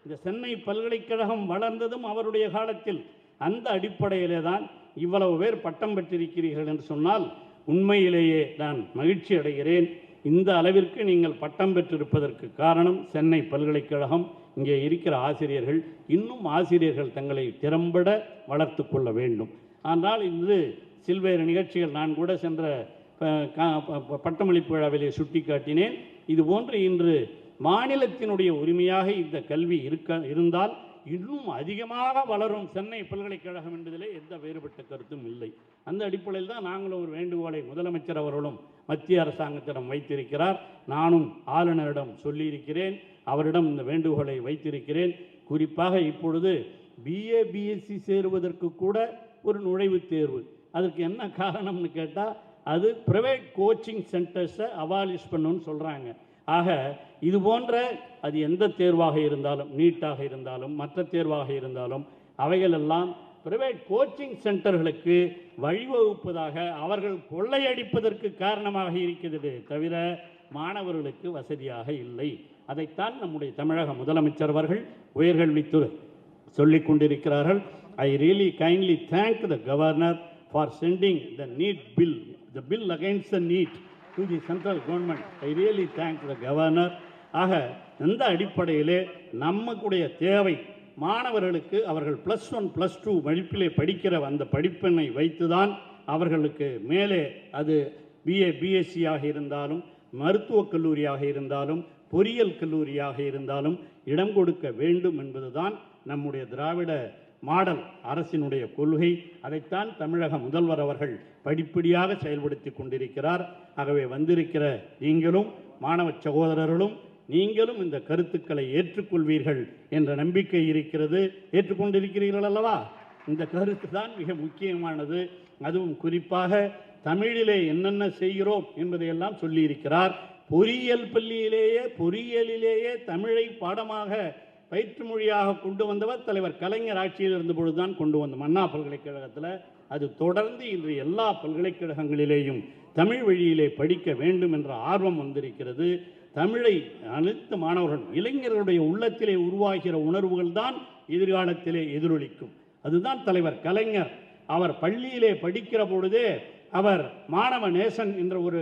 இந்த சென்னை பல்கலைக்கழகம் வளர்ந்ததும் அவருடைய காலத்தில். அந்த அடிப்படையிலே தான் இவ்வளவு பேர் பட்டம் பெற்றிருக்கிறீர்கள் என்று சொன்னால் உண்மையிலேயே நான் மகிழ்ச்சி அடைகிறேன். இந்த அளவிற்கு நீங்கள் பட்டம் பெற்றிருப்பதற்கு காரணம் சென்னை பல்கலைக்கழகம். இங்கே இருக்கிற ஆசிரியர்கள் இன்னும் ஆசிரியர்கள் தங்களை திறம்பட வளர்த்து கொள்ள வேண்டும். ஆனால் இன்று சில்வேறு நிகழ்ச்சிகள் நான் கூட சென்ற பட்டமளிப்பு விழாவிலே சுட்டி காட்டினேன். இதுபோன்று இன்று மாநிலத்தினுடைய உரிமையாக இந்த கல்வி இருந்தால் இன்னும் அதிகமாக வளரும் சென்னை பல்கலைக்கழகம் என்பதிலே எந்த வேறுபட்ட கருத்தும் இல்லை. அந்த அடிப்படையில் தான் நாங்களும் ஒரு வேண்டுகோளை முதலமைச்சர் அவர்களும் மத்திய அரசாங்கத்திடம் வைத்திருக்கிறார். நானும் ஆளுநரிடம் சொல்லியிருக்கிறேன், அவரிடம் இந்த வேண்டுகோளை வைத்திருக்கிறேன். குறிப்பாக இப்பொழுது பிஏ பிஎஸ்சி சேருவதற்கு கூட ஒரு நுழைவுத் தேர்வு. அதற்கு என்ன காரணம்னு கேட்டால் அது ப்ரைவேட் கோச்சிங் சென்டர்ஸை அபாலிஷ் பண்ணணும்னு சொல்கிறாங்க. ஆக இது போன்ற அது எந்த தேர்வாக இருந்தாலும், நீட்டாக இருந்தாலும் மற்ற தேர்வாக இருந்தாலும் அவைகளெல்லாம் பிரைவேட் கோச்சிங் சென்டர்களுக்கு வழிவகுப்பதாக அவர்கள் கொள்ளையடிப்பதற்கு காரணமாக இருக்கிறது தவிர மாணவர்களுக்கு வசதியாக இல்லை. அதைத்தான் நம்முடைய தமிழக முதலமைச்சர் அவர்கள் உயர்கல்வித்துறை சொல்லிக் கொண்டிருக்கிறார்கள். I really kindly thank the governor for sending the NEET bill, the bill against the NEET to the central government. I really thank the governor. ஆக இந்த அடிப்படையிலே நம்முடைய தேவை மாணவர்களுக்கு அவர்கள் +1 +2 வகுப்பிலே படிக்கிற அந்த படிப்பினை வைத்துதான் அவர்களுக்கு மேலே அது பிஏ பிஎஸ்சியாக இருந்தாலும் மருத்துவக் கல்லூரியாக இருந்தாலும் பொறியியல் கல்லூரியாக இருந்தாலும் இடம் கொடுக்க வேண்டும் என்பதுதான் நம்முடைய திராவிட மாடல் அரசினுடைய கொள்கை. அதைத்தான் தமிழக முதல்வர் அவர்கள் படிப்படியாக செயல்படுத்தி கொண்டிருக்கிறார். ஆகவே வந்திருக்கிற நீங்களும் மாணவ சகோதரர்களும் நீங்களும் இந்த கருத்துக்களை ஏற்றுக்கொள்வீர்கள் என்ற நம்பிக்கை இருக்கிறது. ஏற்றுக்கொண்டிருக்கிறீர்கள் அல்லவா? இந்த கருத்து தான் மிக முக்கியமானது. அதுவும் குறிப்பாக தமிழிலே என்னென்ன செய்கிறோம் என்பதையெல்லாம் சொல்லியிருக்கிறார். பொறியியல் பொறியியலிலேயே தமிழை பாடமாக பயிற்று மொழியாக கொண்டு வந்தவர் தலைவர் கலைஞர் ஆட்சியில் இருந்தபொழுதுதான் கொண்டு வந்தோம் அண்ணா பல்கலைக்கழகத்தில். அது தொடர்ந்து இன்று எல்லா பல்கலைக்கழகங்களிலேயும் தமிழ் வழியிலே படிக்க வேண்டும் என்ற ஆர்வம் வந்திருக்கிறது. தமிழை அனைத்து மாணவர்கள் இளைஞர்களுடைய உள்ளத்திலே உருவாகிற உணர்வுகள் தான் எதிர்காலத்திலே எதிரொலிக்கும். அதுதான் தலைவர் கலைஞர் அவர் பள்ளியிலே படிக்கிற பொழுதே அவர் மாணவ நேசன் என்ற ஒரு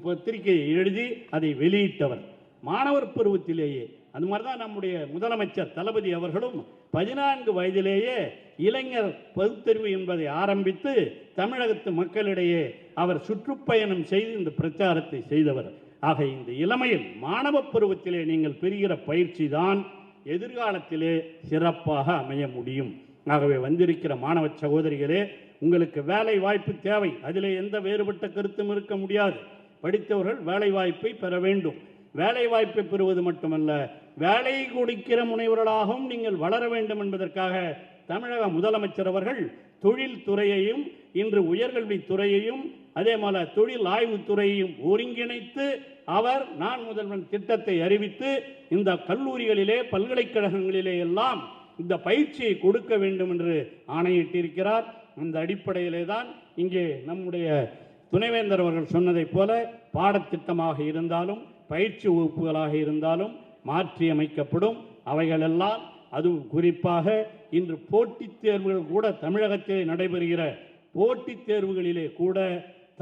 பத்திரிகையை எழுதி அதை வெளியிட்டவர் மாணவர் பருவத்திலேயே. அது மாதிரி தான் நம்முடைய முதலமைச்சர் தளபதி அவர்களும் 14 வயதிலேயே இளைஞர் பகுத்தறிவு என்பதை ஆரம்பித்து தமிழகத்து மக்களிடையே அவர் சுற்றுப்பயணம் செய்து இந்த பிரச்சாரத்தை செய்தவர். ஆக இந்த இளமையில் மாணவ பருவத்திலே நீங்கள் பெறுகிற பயிற்சி தான் எதிர்காலத்திலே சிறப்பாக அமைய முடியும். ஆகவே வந்திருக்கிற மாணவ சகோதரிகளே, உங்களுக்கு வேலை வாய்ப்பு தேவை, அதிலே எந்த வேறுபட்ட கருத்தும் இருக்க முடியாது. படித்தவர்கள் வேலை வாய்ப்பை பெற வேண்டும். வேலை வாய்ப்பை பெறுவது மட்டுமல்ல, வேலை கொடுக்கிற முனைவர்களாகவும் நீங்கள் வளர வேண்டும் என்பதற்காக தமிழக முதலமைச்சர் அவர்கள் தொழில் துறையையும் இன்று உயர்கல்வித்துறையையும் அதே போல தொழில் ஆய்வுத்துறையையும் ஒருங்கிணைத்து அவர் நான் முதல்வன் திட்டத்தை அறிவித்து இந்த கல்லூரிகளிலே பல்கலைக்கழகங்களிலே எல்லாம் இந்த பயிற்சியை கொடுக்க வேண்டும் என்று ஆணையிட்டிருக்கிறார். அந்த அடிப்படையிலே தான் இங்கே நம்முடைய துணைவேந்தர் அவர்கள் சொன்னதைப் போல பாடத்திட்டமாக இருந்தாலும் பயிற்சி வகுப்புகளாக இருந்தாலும் மாற்றி அமைக்கப்படும். அவைகளெல்லாம் அதுவும் குறிப்பாக இன்று போட்டித் தேர்வுகள் கூட தமிழகத்திலே நடைபெறுகிற போட்டித் தேர்வுகளிலே கூட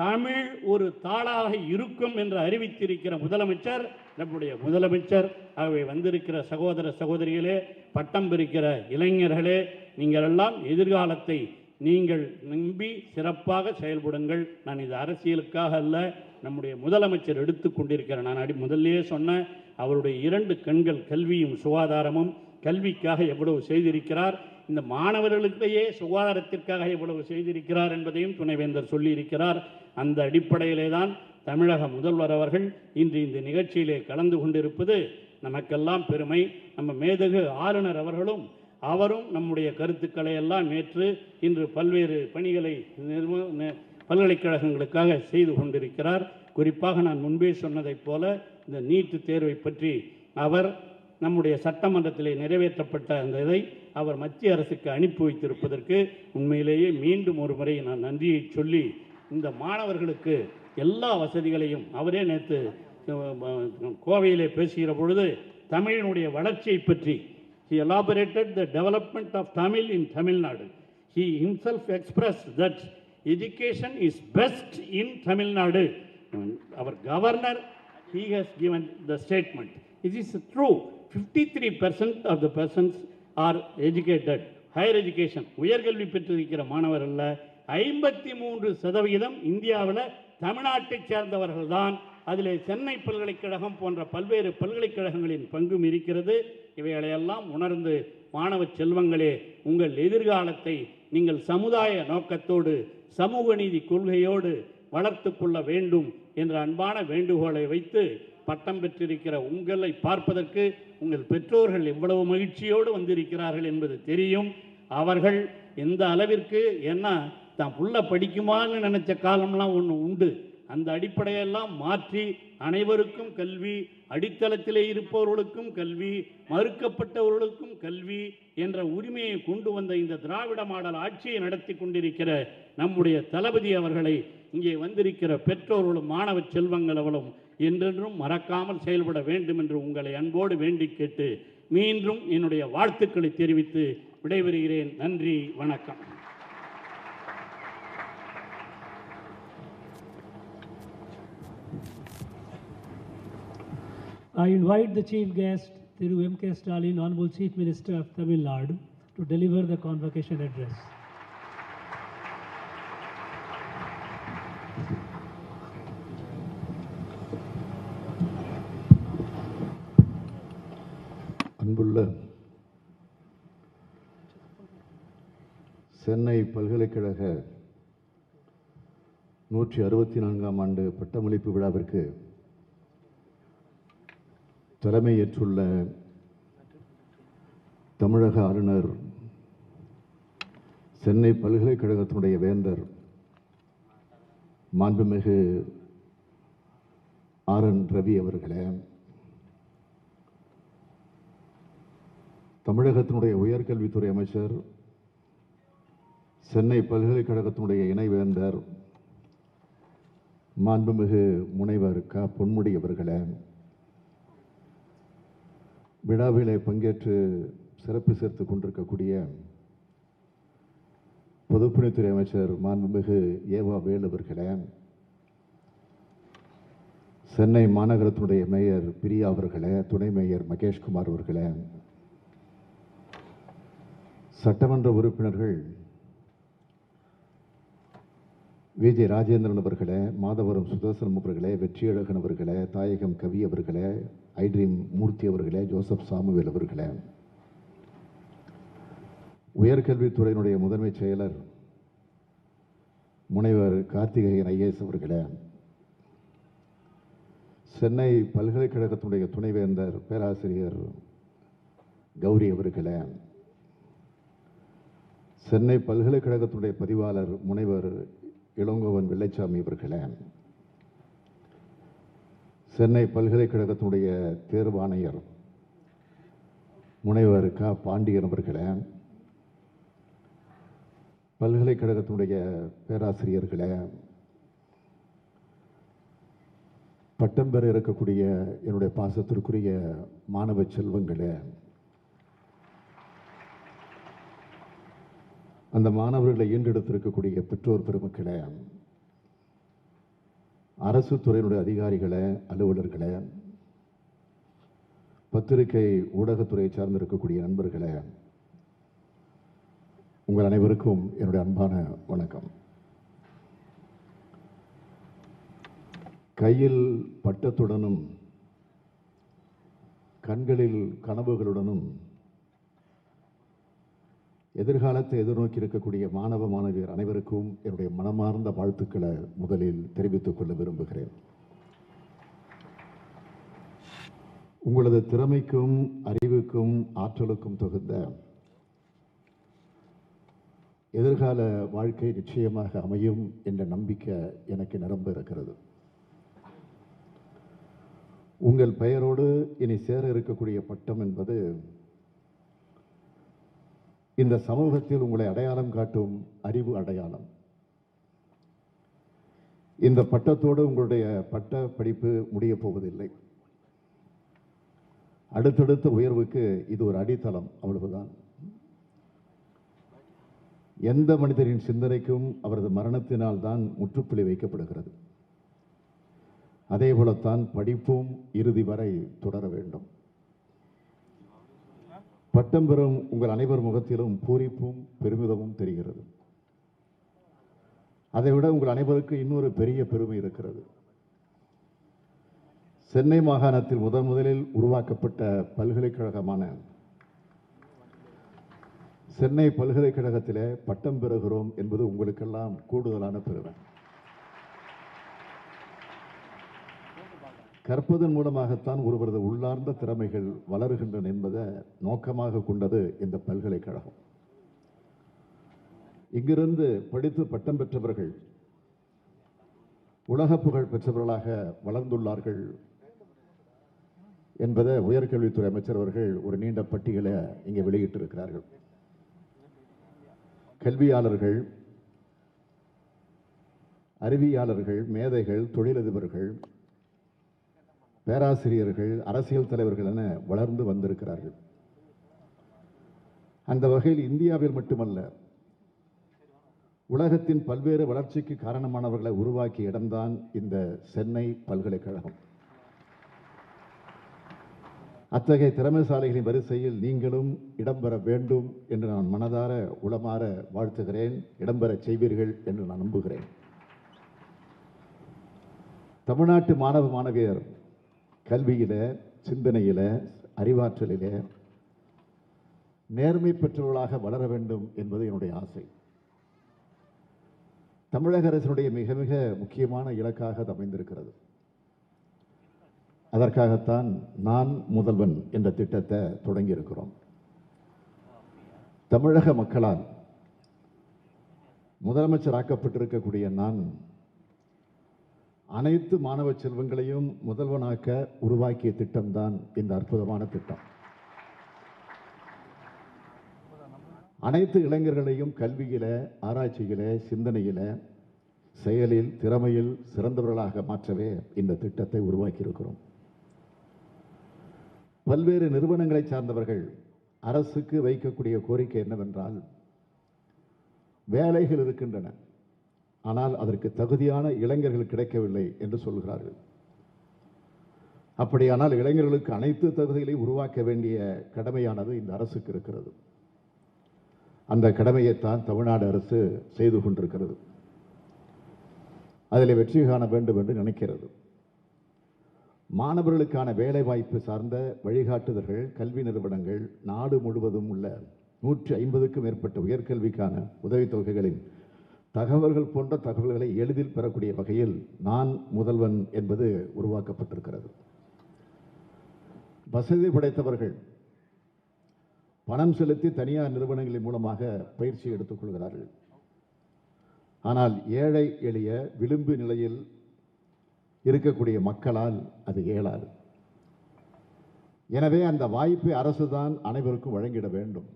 தமிழ் ஒரு தாளாக இருக்கும் என்று அறிவித்திருக்கிற முதலமைச்சர் நம்முடைய முதலமைச்சர். ஆகவே வந்திருக்கிற சகோதர சகோதரிகளே, பட்டம் பெறுகிற இளைஞர்களே, நீங்கள் எல்லாம் எதிர்காலத்தை நீங்கள் நம்பி சிறப்பாக செயல்படுங்கள். நான் இது அரசியலுக்காக அல்ல, நம்முடைய முதலமைச்சர் எடுத்துக்கொண்டிருக்கிற நான் முதல்லையே சொன்ன அவருடைய 2 கண்கள் கல்வியும் சுகாதாரமும் கல்விக்காக எவ்வளவு செய்திருக்கிறார், இந்த மாணவர்களுக்கையே சுகாதாரத்திற்காக எவ்வளவு செய்திருக்கிறார் என்பதையும் துணைவேந்தர் சொல்லியிருக்கிறார். அந்த அடிப்படையிலே தான் தமிழக முதல்வர் அவர்கள் இன்று இந்த நிகழ்ச்சியிலே கலந்து கொண்டிருப்பது நமக்கெல்லாம் பெருமை. நம்ம மேதகு ஆளுநர் அவரும் நம்முடைய கருத்துக்களை எல்லாம் ஏற்று இன்று பல்வேறு பணிகளை பல்கலைக்கழகங்களுக்காக செய்து கொண்டிருக்கிறார். குறிப்பாக நான் முன்பே சொன்னதைப் போல இந்த நீட் தேர்வை பற்றி அவர் நம்முடைய சட்டமன்றத்திலே நிறைவேற்றப்பட்ட அந்த இதை அவர் மத்திய அரசுக்கு அனுப்பி வைத்திருப்பதற்கு உண்மையிலேயே மீண்டும் ஒரு முறை நான் நன்றியை சொல்லி இந்த மாணவர்களுக்கு எல்லா வசதிகளையும் அவரே நேற்று கோவையிலே பேசுகிற பொழுது தமிழினுடைய வளர்ச்சியை பற்றி He elaborated the development of Tamil in Tamil Nadu. He himself expressed that education is best in Tamil Nadu. Our governor, he has given the statement. It is true. 53% of the persons are educated. Higher education, உயர்கல்வி பெற்றிருக்கிற மாணவர் அல்ல. 53% இந்தியாவில் தமிழ்நாட்டைச் சேர்ந்தவர்கள் தான். அதிலே சென்னை பல்கலைக்கழகம் போன்ற பல்வேறு பல்கலைக்கழகங்களின் பங்கும் இருக்கிறது. இவைகளையெல்லாம் உணர்ந்து மாணவ செல்வங்களே, உங்கள் எதிர்காலத்தை நீங்கள் சமுதாய நோக்கத்தோடு சமூக நீதி கொள்கையோடு வளர்த்து கொள்ள வேண்டும் என்ற அன்பான வேண்டுகோளை வைத்து பட்டம் பெற்றிருக்கிற உங்களை பார்ப்பதற்கு உங்கள் பெற்றோர்கள் எவ்வளவு மகிழ்ச்சியோடு வந்திருக்கிறார்கள் என்பது தெரியும். அவர்கள் எந்த அளவிற்கு என்ன தான் புள்ள படிக்குமான்னு நினைச்ச காலம்லாம் ஒன்று உண்டு. அந்த அடிப்படையெல்லாம் மாற்றி அனைவருக்கும் கல்வி, அடித்தளத்திலே இருப்பவர்களுக்கும் கல்வி, மறுக்கப்பட்டவர்களுக்கும் கல்வி என்ற உரிமையை கொண்டு வந்த இந்த திராவிட மாடல் ஆட்சியை நடத்தி கொண்டிருக்கிற நம்முடைய தளபதி அவர்களை இங்கே வந்திருக்கிற பெற்றோர்களும் மாணவ செல்வங்களவளும் என்றென்றும் மறக்காமல் செயல்பட வேண்டும் என்று உங்களை அன்போடு வேண்டி கேட்டு மீண்டும் என்னுடைய வாழ்த்துக்களை தெரிவித்து விடைபெறுகிறேன். நன்றி, வணக்கம். I invite the Chief Guest, Thiru M.K. Stalin, Honorable Chief Minister of Tamil Nadu, to deliver the convocation address. அன்புள்ள சென்னை பல்கலைக்கழக 164ஆம் ஆண்டு பட்டமளிப்பு விழாவிற்கு தலைமையேற்றுள்ள தமிழக ஆளுநர், சென்னை பல்கலைக்கழகத்தினுடைய வேந்தர் மாண்புமிகு ஆர்.என். ரவி அவர்களே, தமிழகத்தினுடைய உயர்கல்வித்துறை அமைச்சர், சென்னை பல்கலைக்கழகத்தினுடைய இணைவேந்தர் மாண்புமிகு முனைவர் க. பொன்முடி அவர்களே, விழாவிலே பங்கேற்று சிறப்பு சேர்த்துக் கொண்டிருக்கக்கூடிய பொதுப்பணித்துறை அமைச்சர் மாண்புமிகு ஏவா வேலு அவர்களே, சென்னை மாநகரத்தினுடைய மேயர் பிரியா அவர்களே, துணை மேயர் மகேஷ்குமார் அவர்களே, சட்டமன்ற உறுப்பினர்கள் வி.ஜே. ராஜேந்திரன் அவர்களே, மாதவரம் சுதர்சனம் அவர்களே, வெற்றியழகன் அவர்களே, தாயகம் கவி அவர்களே, ஐட்ரீம் மூர்த்தி அவர்களே, ஜோசப் சாமுவேல் அவர்களே, உயர்கல்வித்துறையினுடைய முதன்மை செயலர் முனைவர் கார்த்திகேயன் ஐஏஎஸ் அவர்களே, சென்னை பல்கலைக்கழகத்தினுடைய துணைவேந்தர் பேராசிரியர் கௌரி அவர்களே, சென்னை பல்கலைக்கழகத்தினுடைய பதிவாளர் முனைவர் இளங்கோவன் வெள்ளைச்சாமி அவர்களே, சென்னை பல்கலைக்கழகத்தினுடைய தேர்வாணையர் முனைவர் க. பாண்டியன் அவர்களே, பல்கலைக்கழகத்தினுடைய பேராசிரியர்களே, பட்டம் பெற இருக்கக்கூடிய என்னுடைய பாசத்திற்குரிய மாணவ செல்வங்களே, அந்த மாணவர்களை ஈண்டெடுத்திருக்கக்கூடிய பெற்றோர் பெருமக்களே, அரசு துறையினுடைய அதிகாரிகளே, அலுவலர்களே, பத்திரிகை ஊடகத்துறையை சார்ந்திருக்கக்கூடிய நண்பர்களே, உங்கள் அனைவருக்கும் என்னுடைய அன்பான வணக்கம். கையில் பட்டத்துடனும் கண்களில் கனவுகளுடனும் எதிர்காலத்தை எதிர்நோக்கி இருக்கக்கூடிய மாணவ மாணவியர் அனைவருக்கும் என்னுடைய மனமார்ந்த வாழ்த்துக்களை முதலில் தெரிவித்துக் கொள்ள விரும்புகிறேன். உங்களது திறமைக்கும் அறிவுக்கும் ஆற்றலுக்கும் தகுந்த எதிர்கால வாழ்க்கை நிச்சயமாக அமையும் என்ற நம்பிக்கை எனக்கு நிரம்ப இருக்கிறது. உங்கள் பெயரோடு இனி சேர இருக்கக்கூடிய பட்டம் என்பது இந்த சமூகத்தில் உங்களை அடையாளம் காட்டும் அறிவு அடையாளம். இந்த பட்டத்தோடு உங்களுடைய பட்ட படிப்பு முடிய போவதில்லை. அடுத்தடுத்த உயர்வுக்கு இது ஒரு அடித்தளம், அவ்வளவுதான். எந்த மனிதரின் சிந்தனைக்கும் அவரது மரணத்தினால் தான் முற்றுப்புள்ளி வைக்கப்படுகிறது. அதே போலத்தான் படிப்பும் இறுதி வரை தொடர வேண்டும். பட்டம் பெறும் உங்கள் அனைவர் முகத்திலும் பூரிப்பும் பெருமிதமும் தெரிகிறது. அதைவிட உங்கள் அனைவருக்கு இன்னொரு பெரிய பெருமை இருக்கிறது. சென்னை மாகாணத்தில் முதலில் உருவாக்கப்பட்ட பல்கலைக்கழகமான சென்னை பல்கலைக்கழகத்திலே பட்டம் பெறுகிறோம் என்பது உங்களுக்கெல்லாம் கூடுதலான பெருமை. கற்பதன் மூலமாகத்தான் ஒருவரது உள்ளார்ந்த திறமைகள் வளருகின்றன என்பதை நோக்கமாக கொண்டது இந்த பல்கலைக்கழகம். இங்கிருந்து படித்து பட்டம் பெற்றவர்கள் உலக புகழ் பெற்றவர்களாக வளர்ந்துள்ளார்கள் என்பதை உயர்கல்வித்துறை அமைச்சர் அவர்கள் ஒரு நீண்ட பட்டியலை இங்கே வெளியிட்டிருக்கிறார்கள். கல்வியாளர்கள், அறிவியாளர்கள், மேதைகள், தொழிலதிபர்கள், பேராசிரியர்கள், அரசியல் தலைவர்கள் என வளர்ந்து வந்திருக்கிறார்கள். அந்த வகையில் இந்தியாவில் மட்டுமல்ல, உலகத்தின் பல்வேறு வளர்ச்சிக்கு காரணமானவர்களை உருவாக்கிய இடம்தான் இந்த சென்னை பல்கலைக்கழகம். அத்தகைய திறமைசாலிகளின் வரிசையில் நீங்களும் இடம்பெற வேண்டும் என்று நான் மனதார உளமாற வாழ்த்துகிறேன். இடம்பெற செய்வீர்கள் என்று நான் நம்புகிறேன். தமிழ்நாட்டு மாணவ மாணவியர் கல்வியில, சிந்தனையில, அறிவாற்றலில நேர்மை பெற்றவர்களாக வளர வேண்டும் என்பது என்னுடைய ஆசை. தமிழக அரசினுடைய மிக மிக முக்கியமான இலக்காக அது அமைந்திருக்கிறது. அதற்காகத்தான் நான் முதல்வன் என்ற திட்டத்தை தொடங்கி இருக்கிறோம். தமிழக மக்களால் முதலமைச்சராக்கப்பட்டிருக்கக்கூடிய நான் அனைத்து மாணவ செல்வங்களையும் முதல்வனாக்க உருவாக்கிய திட்டம்தான் இந்த அற்புதமான திட்டம். அனைத்து இளைஞர்களையும் கல்வியில, ஆராய்ச்சியில, சிந்தனையில, செயலில், திறமையில் சிறந்தவர்களாக மாற்றவே இந்த திட்டத்தை உருவாக்கி இருக்கிறோம். பல்வேறு நிறுவனங்களை சார்ந்தவர்கள் அரசுக்கு வைக்கக்கூடிய கோரிக்கை என்னவென்றால், வேலைகள் இருக்கின்றன, ஆனால் அதற்கு தகுதியான இளைஞர்கள் கிடைக்கவில்லை என்று சொல்கிறார்கள். அப்படியானால் இளைஞர்களுக்கு அனைத்து தகுதிகளையும் உருவாக்க வேண்டிய கடமையானது இந்த அரசுக்கு இருக்கிறது. அந்த கடமையைத்தான் தமிழ்நாடு அரசு செய்து கொண்டிருக்கிறது. அதில் வெற்றி காண வேண்டும் என்று நினைக்கிறது. மாணவர்களுக்கான வேலை வாய்ப்பு சார்ந்த வழிகாட்டுதல்கள், கல்வி நிறுவனங்கள், நாடு முழுவதும் உள்ள 150க்கும் மேற்பட்ட உயர்கல்விக்கான உதவித்தொகைகளின் தகவல்கள் போன்ற தகவல்களை எளிதில் பெறக்கூடிய வகையில் நான் முதல்வன் என்பது உருவாக்கப்பட்டிருக்கிறது. வசதி படைத்தவர்கள் பணம் செலுத்தி தனியார் நிறுவனங்களின் மூலமாக பயிற்சி எடுத்துக் கொள்கிறார்கள். ஆனால் ஏழை எளிய விளிம்பு நிலையில் இருக்கக்கூடிய மக்களால் அது இயலாது. எனவே அந்த வாய்ப்பை அரசுதான் அனைவருக்கும் வழங்கிட வேண்டும்.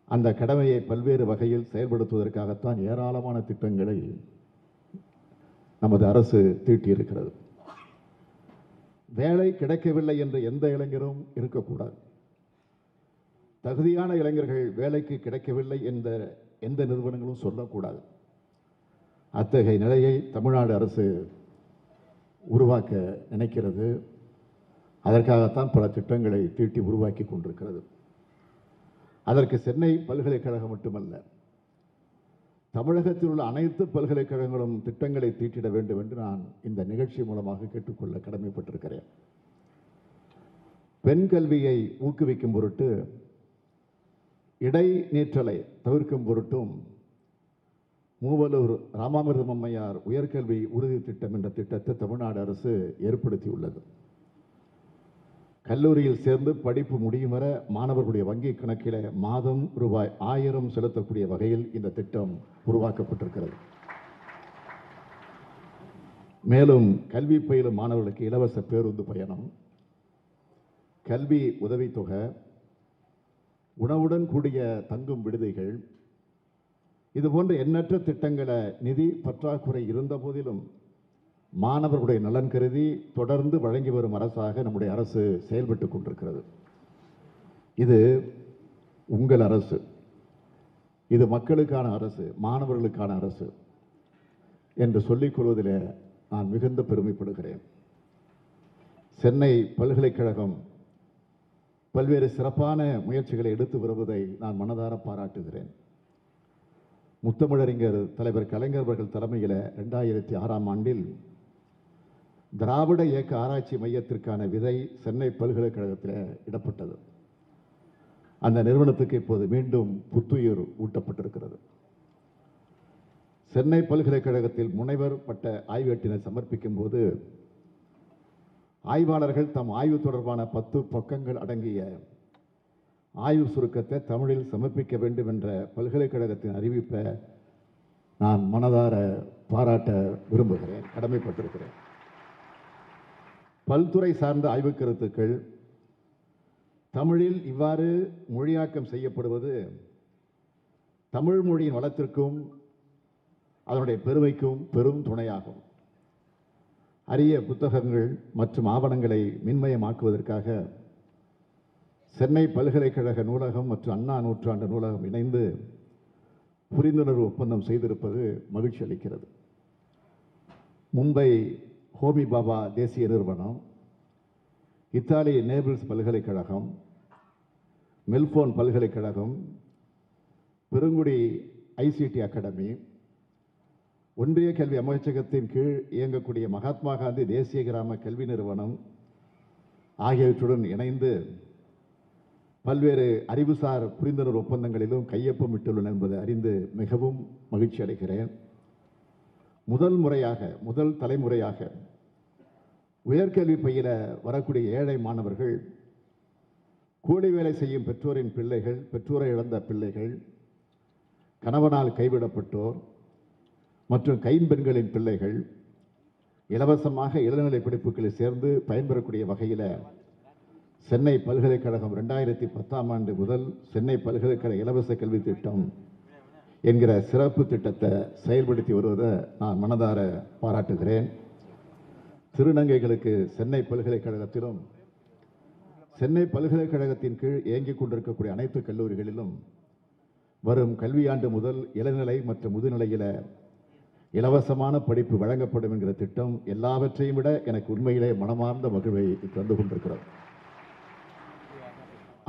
அந்த கடமையை பல்வேறு வகையில் செயல்படுத்துவதற்காகத்தான் ஏராளமான திட்டங்களை நமது அரசு தீட்டியிருக்கிறது. வேலை கிடைக்கவில்லை என்ற எந்த இளைஞரும் இருக்கக்கூடாது. தகுதியான இளைஞர்கள் வேலைக்கு கிடைக்கவில்லை என்ற எந்த நிறுவனங்களும் சொல்லக்கூடாது. அத்தகைய நிலையை தமிழ்நாடு அரசு உருவாக்க நினைக்கிறது. அதற்காகத்தான் பல திட்டங்களை தீட்டி உருவாக்கி கொண்டிருக்கிறது. அதற்கு சென்னை பல்கலைக்கழகம் மட்டுமல்ல, தமிழகத்தில் உள்ள அனைத்து பல்கலைக்கழகங்களும் திட்டங்களை தீட்டிட வேண்டும் என்று நான் இந்த நிகழ்ச்சி மூலமாக கேட்டுக்கொள்ள கடமைப்பட்டிருக்கிறேன். பெண் கல்வியை ஊக்குவிக்கும் பொருட்டு, இடைநீற்றலை தவிர்க்கும் பொருட்டும் மூவலூர் ராமாமிர்தம் அம்மையார் உயர்கல்வி உறுதி திட்டம் என்ற திட்டத்தை தமிழ்நாடு அரசு ஏற்படுத்தியுள்ளது. கல்லூரியில் சேர்ந்து படிப்பு முடியும் வரை மாணவர்களுடைய வங்கி கணக்கில் மாதம் ரூபாய் 1000 செலுத்தக்கூடிய வகையில் இந்த திட்டம் உருவாக்கப்பட்டிருக்கிறது. மேலும் கல்வி பயிலும் மாணவர்களுக்கு இலவச பேருந்து பயணம், கல்வி உதவித்தொகை, உணவுடன் கூடிய தங்கும் விடுதிகள், இது போன்ற எண்ணற்ற திட்டங்களை நிதி பற்றாக்குறை இருந்த போதிலும் மாணவர்களுடைய நலன் கருதி தொடர்ந்து வழங்கி வரும் அரசாக நம்முடைய அரசு செயல்பட்டு கொண்டிருக்கிறது. இது உங்கள் அரசு, இது மக்களுக்கான அரசு, மாணவர்களுக்கான அரசு என்று சொல்லிக் கொள்வதில் நான் மிகுந்த பெருமைப்படுகிறேன். சென்னை பல்கலைக்கழகம் பல்வேறு சிறப்பான முயற்சிகளை எடுத்து வருவதை நான் மனதார பாராட்டுகிறேன். முத்தமிழறிஞர் தலைவர் கலைஞர் அவர்கள் தலைமையில் 2006ஆம் ஆண்டில் திராவிட இயக்க ஆராய்ச்சி மையத்திற்கான விதை சென்னை பல்கலைக்கழகத்தில் இடப்பட்டது. அந்த நிறுவனத்துக்கு இப்போது மீண்டும் புத்துயிர் ஊட்டப்பட்டிருக்கிறது. சென்னை பல்கலைக்கழகத்தில் முனைவர் பட்ட ஆய்வேட்டினை சமர்ப்பிக்கும் போது ஆய்வாளர்கள் தம் ஆய்வு தொடர்பான 10 பக்கங்கள் அடங்கிய ஆய்வு சுருக்கத்தை தமிழில் சமர்ப்பிக்க வேண்டும் என்ற பல்கலைக்கழகத்தின் அறிவிப்பை நான் மனதார பாராட்ட விரும்புகிறேன், கடமைப்பட்டிருக்கிறேன். பல்துறை சார்ந்த ஆய்வுக் கருத்துக்கள் தமிழில் இவ்வாறு மொழியாக்கம் செய்யப்படுவது தமிழ் மொழியின் வளத்திற்கும் அதனுடைய பெருமைக்கும் பெரும் துணையாகும். அரிய புத்தகங்கள் மற்றும் ஆவணங்களை மின்மயமாக்குவதற்காக சென்னை பல்கலைக்கழக நூலகம் மற்றும் அண்ணா நூற்றாண்டு நூலகம் இணைந்து புரிந்துணர்வு ஒப்பந்தம் செய்திருப்பது மகிழ்ச்சி அளிக்கிறது. மும்பை ஹோமி பாபா தேசிய நிறுவனம், இத்தாலி நேபிள்ஸ் பல்கலைக்கழகம், மெல்போர்ன் பல்கலைக்கழகம், பெருங்குடி ஐசிடி அகாடமி, ஒன்றிய கல்வி அமைச்சகத்தின் கீழ் இயங்கக்கூடிய மகாத்மா காந்தி தேசிய கிராம கல்வி நிறுவனம் ஆகியவற்றுடன் இணைந்து பல்வேறு அறிவுசார் புரிந்துணர்வு ஒப்பந்தங்களிலும் கையொப்பமிட்டுள்ளன என்பதை அறிந்து மிகவும் மகிழ்ச்சி அடைகிறேன். முதல் தலைமுறையாக உயர்கல்வி பயில வரக்கூடிய ஏழை மாணவர்கள், கூலி வேலை செய்யும் பெற்றோரின் பிள்ளைகள், பெற்றோரை இழந்த பிள்ளைகள், கணவனால் கைவிடப்பட்டோர் மற்றும் கைம்பெண்களின் பிள்ளைகள் இலவசமாக இளநிலை படிப்புகளில் சேர்ந்து பயன்பெறக்கூடிய வகையில் சென்னை பல்கலைக்கழகம் 2010ஆம் ஆண்டு முதல் சென்னை பல்கலைக்கழக இலவச கல்வி திட்டம் என்கிற சிறப்பு திட்டத்தை செயல்படுத்தி வருவதை நான் மனதார பாராட்டுகிறேன். திருநங்கைகளுக்கு சென்னை பல்கலைக்கழகத்திலும் சென்னை பல்கலைக்கழகத்தின் கீழ் இயங்கிக் கொண்டிருக்கக்கூடிய அனைத்து கல்லூரிகளிலும் வரும் கல்வியாண்டு முதல் இளநிலை மற்றும் முதுநிலையில் இலவசமான படிப்பு வழங்கப்படும் என்கிற திட்டம் எல்லாவற்றையும் விட எனக்கு உண்மையிலே மனமார்ந்த மகிழ்வை தந்து கொண்டிருக்கிறது.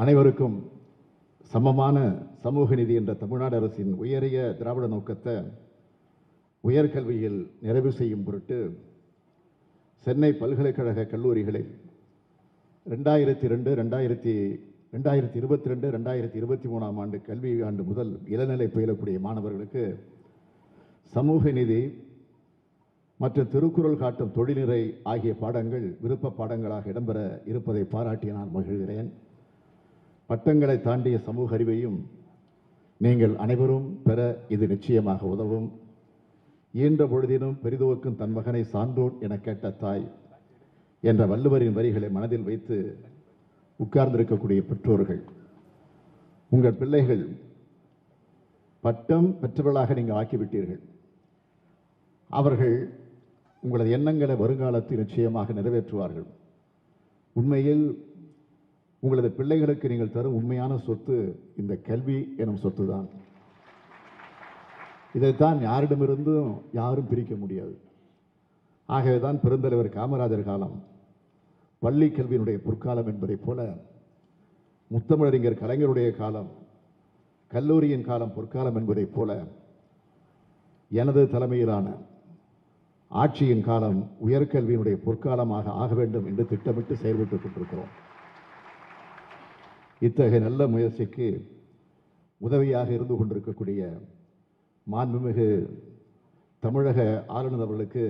அனைவருக்கும் சமமான சமூக நீதி என்ற தமிழ்நாடு அரசின் உயரிய திராவிட நோக்கத்தை உயர்கல்வியில் நிறைவு செய்யும் பொருட்டு சென்னை பல்கலைக்கழக கல்லூரிகளில் 2022-2023ஆம் ஆண்டு கல்வி ஆண்டு முதல் இளநிலை பயிலக்கூடிய மாணவர்களுக்கு சமூக நீதி மற்றும் திருக்குறள் காட்டும் தொழில்நிறை ஆகிய பாடங்கள் விருப்ப பாடங்களாக இடம்பெற இருப்பதை பாராட்டி நான் மகிழ்கிறேன். பட்டங்களை தாண்டிய சமூக அறிவையும் நீங்கள் அனைவரும் பெற இது நிச்சயமாக உதவும். ஈன்ற பொழுதினும் பெரிதுவக்கும் தன் மகனை சான்றோன் என கேட்ட தாய் என்ற வள்ளுவரின் வரிகளை மனதில் வைத்து உட்கார்ந்திருக்கக்கூடிய பெற்றோர்கள், உங்கள் பிள்ளைகள் பட்டம் பெற்றவர்களாக நீங்கள் ஆக்கிவிட்டீர்கள். அவர்கள் உங்களது எண்ணங்களை வருங்காலத்தில் நிச்சயமாக நிறைவேற்றுவார்கள். உண்மையில் உங்களது பிள்ளைகளுக்கு நீங்கள் தரும் உண்மையான சொத்து இந்த கல்வி எனும் சொத்து தான். இதைத்தான் யாரிடமிருந்தும் யாரும் பிரிக்க முடியாது. ஆகவேதான் பெருந்தலைவர் காமராஜர் காலம் பள்ளி கல்வியினுடைய பொற்காலம் என்பதைப் போல முத்தமிழறிஞர் கலைஞருடைய காலம் கல்லூரியின் காலம் பொற்காலம் என்பதைப் போல எனது தலைமையிலான ஆட்சியின் காலம் உயர்கல்வியினுடைய பொற்காலமாக ஆக வேண்டும் என்று திட்டமிட்டு செயல்பட்டுக் கொண்டிருக்கிறோம். இத்தகைய நல்ல முயற்சிக்கு உதவியாக இருந்து கொண்டிருக்கக்கூடிய மாண்புமிகு தமிழக ஆளுநர் அவர்களுக்கு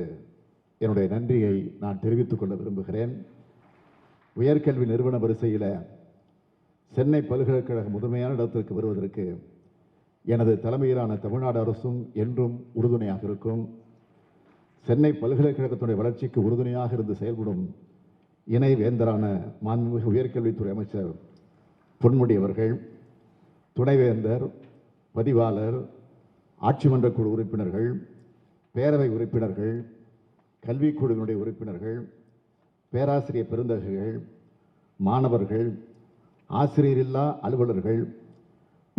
என்னுடைய நன்றியை நான் தெரிவித்துக் கொள்ள விரும்புகிறேன். உயர்கல்வி நிறுவன வரிசையில் சென்னை பல்கலைக்கழக முதன்மையான இடத்திற்கு வருவதற்கு எனது தலைமையிலான தமிழ்நாடு அரசும் என்றும் உறுதுணையாக இருக்கும். சென்னை பல்கலைக்கழகத்துடைய வளர்ச்சிக்கு உறுதுணையாக இருந்து செயல்படும் இணை வேந்தரான மாண்புமிகு உயர்கல்வித்துறை அமைச்சர் பொன்முடி அவர்கள், துணைவேந்தர், பதிவாளர், ஆட்சி மன்ற குழு உறுப்பினர்கள், பேரவை உறுப்பினர்கள், கல்விக்குழுவினுடைய உறுப்பினர்கள், பேராசிரியர் பெருந்தகைகள், மாணவர்கள், ஆசிரியரில்லா அலுவலர்கள்,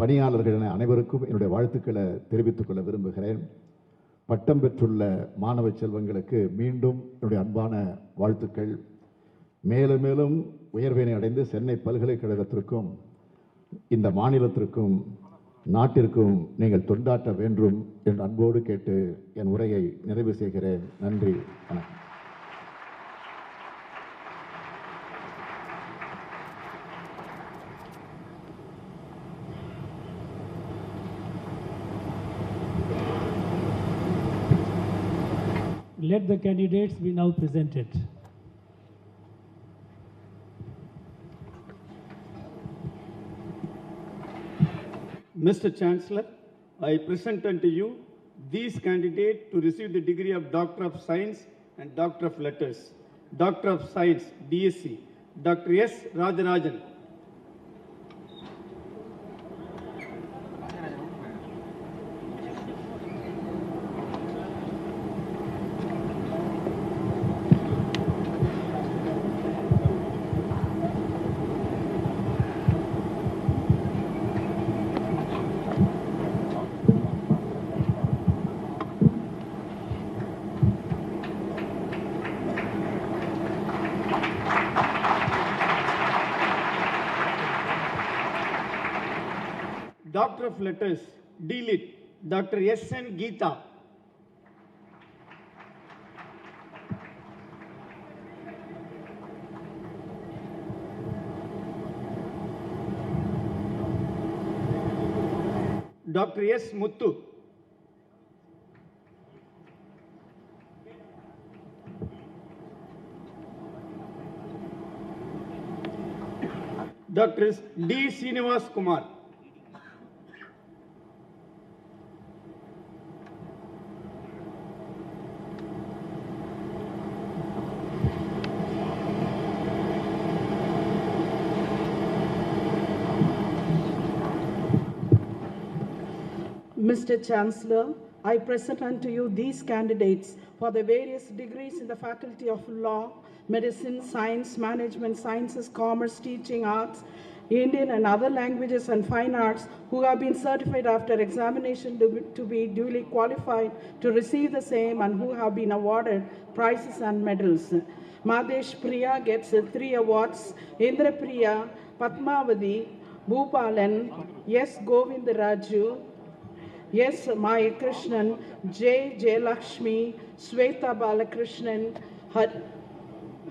பணியாளர்கள் என அனைவருக்கும் என்னுடைய வாழ்த்துக்களை தெரிவித்துக் கொள்ள விரும்புகிறேன். பட்டம் பெற்றுள்ள மாணவ செல்வங்களுக்கு மீண்டும் என்னுடைய அன்பான வாழ்த்துக்கள். மேலும் மேலும் உயர்வினை அடைந்து சென்னை பல்கலைக்கழகத்திற்கும் இந்த மாநிலத்திற்கும் நாட்டிற்கும் நீங்கள் தொண்டாற்ற வேண்டும் என்று அன்போடு கேட்டு என் உரையை நிறைவு செய்கிறேன். நன்றி, வணக்கம். Let the candidates be now presented. Mr. Chancellor, I present unto you these candidates to receive the degree of Doctor of Science and Doctor of Letters. Doctor of Science, DSc, Dr. S. Rajarajan. Doctor of Letters, D.Lit, Dr. S.N. Geeta. Dr. S. Muthu. Dr. D. Srinivas Kumar. Mr. Chancellor, I present unto you these candidates for the various degrees in the Faculty of Law, Medicine, Science, Management, Sciences, Commerce, Teaching, Arts, Indian and other languages and fine arts who have been certified after examination to be duly qualified to receive the same and who have been awarded prizes and medals. Madesh Priya gets 3 awards, Indra Priya, Padmavati, Bhupalan, S. Govindaraju, S. Maya Krishnan, J. Jayalakshmi, Sweta Balakrishnan,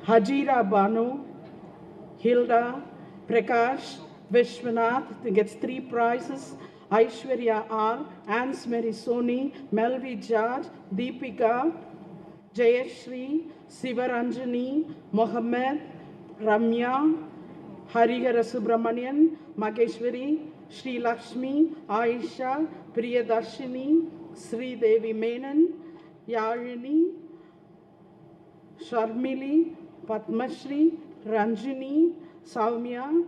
Hajira Banu, Hilda, Prakash, Vishwanath gets 3 prizes, Aishwarya R, Ansmeri Soni, Melvi George, Deepika, Jayashri, Sivaranjani, Mohammed, Ramya, Harihara Subramanian, Mageshwari, Sri Lakshmi, Aisha, Priyadarshini, Sri Devi Menon, Yarini, Sharmili, Padmashri, Ranjini, Saumya,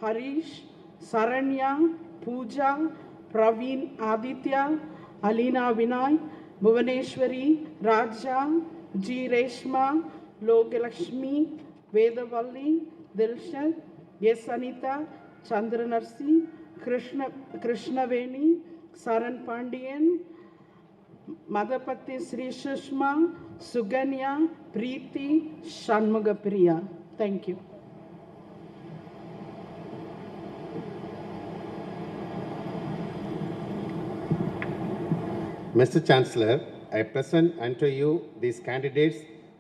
Harish, Saranya, Pooja, Praveen Aditya, Alina Vinay, Bhuvaneshwari, Raja, G. Reshma, Lokalakshmi, Vedavalli, Dilshad, S. Anita, Chandranarsi, Krishnaveni, Saran Pandian, Madhapati Sri Sushma, Suganya, Preeti, Shanmugapriya. Thank you. Mr. Chancellor, I present unto you these candidates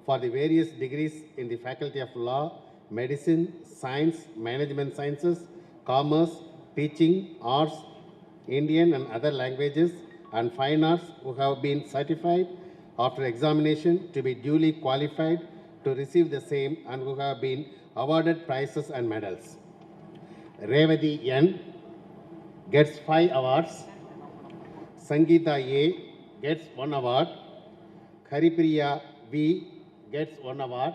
for the various degrees in the Faculty of Law, Medicine, Science, Management Sciences, Commerce, Teaching, Arts, Indian and other languages and fine arts who have been certified after examination to be duly qualified to receive the same and who have been awarded prizes and medals. Revati N gets 5 awards. Sangeeta A gets 1 award. Haripriya V gets 1 award.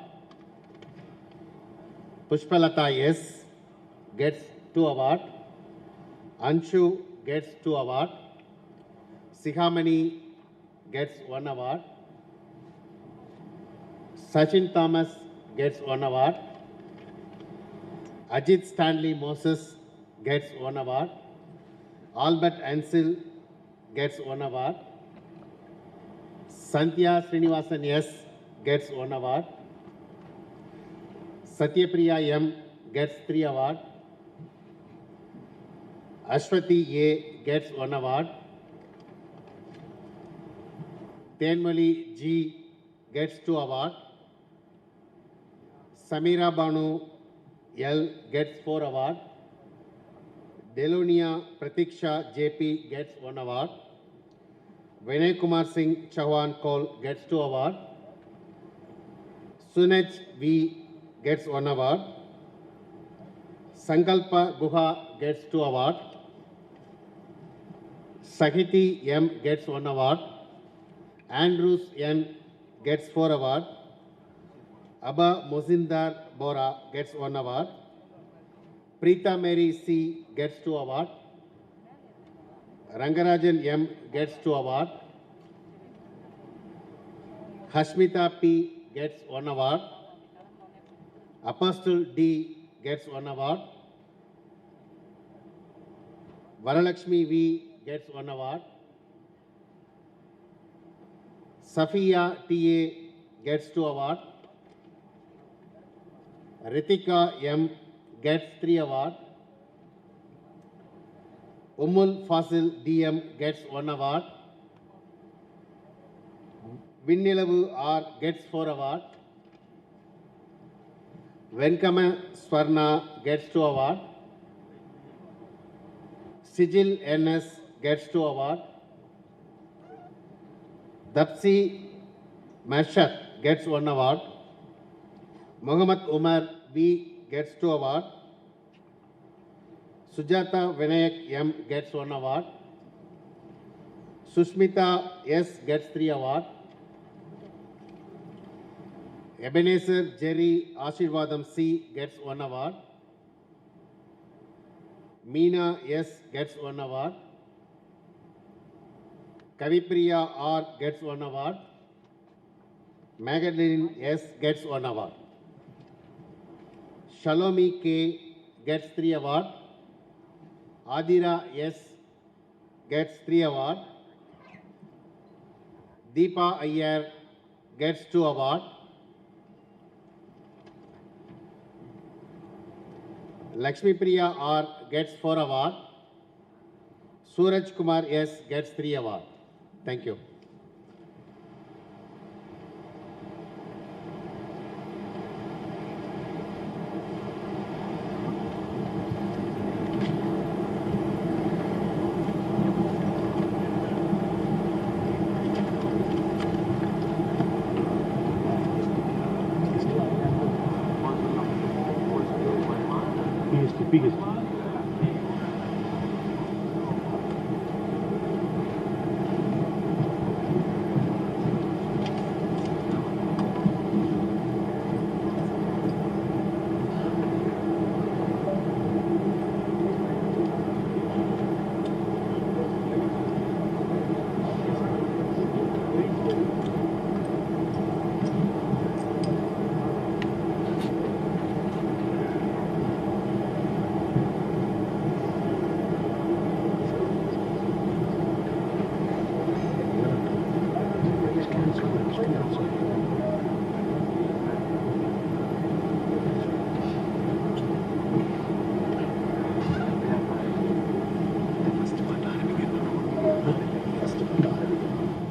Pushpalata S gets 2 awards. Anshu gets 2 awards. Sihamani gets 1 award. Sachin Thomas gets 1 award. Ajit Stanley Moses gets 1 award. Albert Ansel gets 1 award. Sandhya Srinivasan S gets 1 award. Satyapriya M gets 3 awards. Ashwati A gets 1 award. Tenmali G gets 2 awards. Samira Banu L gets 4 awards. Delonia Pratiksha JP gets 1 award. Vinay Kumar Singh Chauhan Kaul gets 2 awards. Sunaj V gets 1 award. Sankalpa Guha gets 2 awards. Sahiti M gets 1 award. Andrews N gets 4 awards. Abba Mozindar Bora gets 1 award. Preeta Mary C gets 2 awards. Rangarajan M gets 2 awards. Hashmita P gets 1 award. Apostle D gets 1 award. Varalakshmi V gets 1 award. Safiya TA gets 2 awards. Ritika M gets 3 awards. Fasil DM gets 1 award. Vinnilavu R gets 4 awards. Venkama Swarna gets 2 awards. Sijil NS gets 2 awards. Dapsi Mashat gets 1 award. Muhammad Umar B gets 2 awards. Sujata Vinayak M gets 1 award. Sushmita S gets 3 awards. Ebenezer Jerry Ashirvadam C gets 1 award. Meena S gets 1 award. Kavipriya R gets 1 award. Magadline S gets 1 award. Shalomi K gets 3 awards. Adira S gets 3 awards. Deepa Iyer gets 2 awards. Lakshmi Priya R gets 4 awards. Suraj Kumar S gets 3 awards. Thank you. Biggest.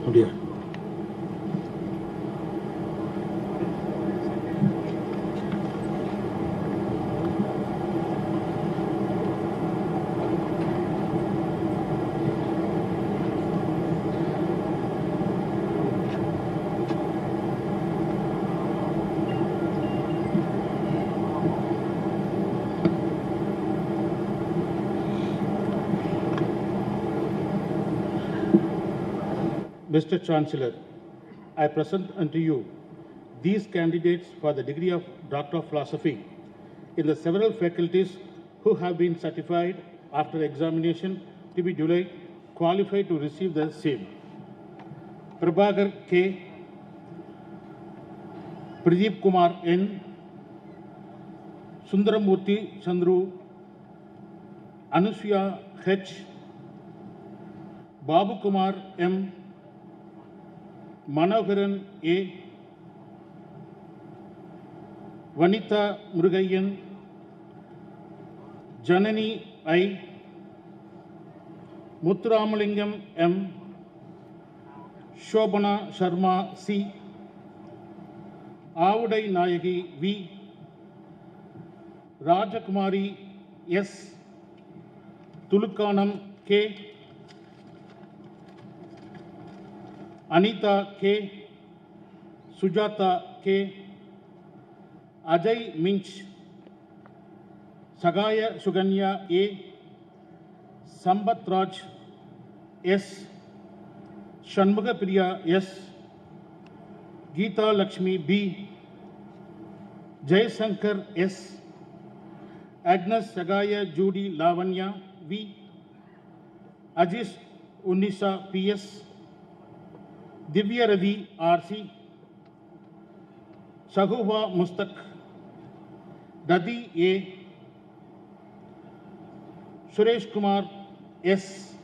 Oh dear. Mr. Chancellor, I present unto you these candidates for the degree of Doctor of Philosophy in the several faculties who have been certified after examination to be duly qualified to receive the same. Prabhagar K, Pradeep Kumar N, Sundaramurthy Chandru, Anusuya H, Babu Kumar M, Manoharan A, Vanitha Murugayan, Janani I, Muthuramalingam M, Shobana Sharma C, Avudai Nayagi V, Rajakumari S, Tulukanam K, Anita K, Sujata K, Ajay Minch, Sagaya Suganya A, Sambat Raj S, Shanmuga Priya S, Geeta Lakshmi B, Jayasankar S, Agnes Sagaya Judy Lavanya V, Ajis Unisa PS, Divya Ravi RC, Shahuba Mustaq, Dadi A, Suresh Kumar S,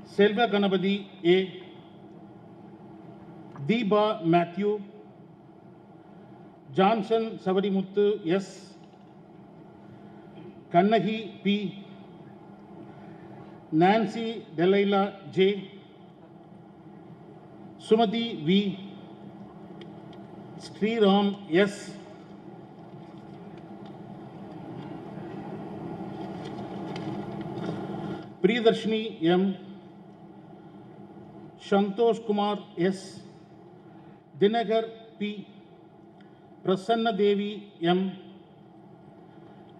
Selva Ganapati A, Deeba Matthew, Johnson Savadimuthu S, Kannagi P, Nancy Delilah J, Sumati V, Sriram S, Priyadarshini M, Shantosh Kumar S, Dinagar P, Prasanna Devi M,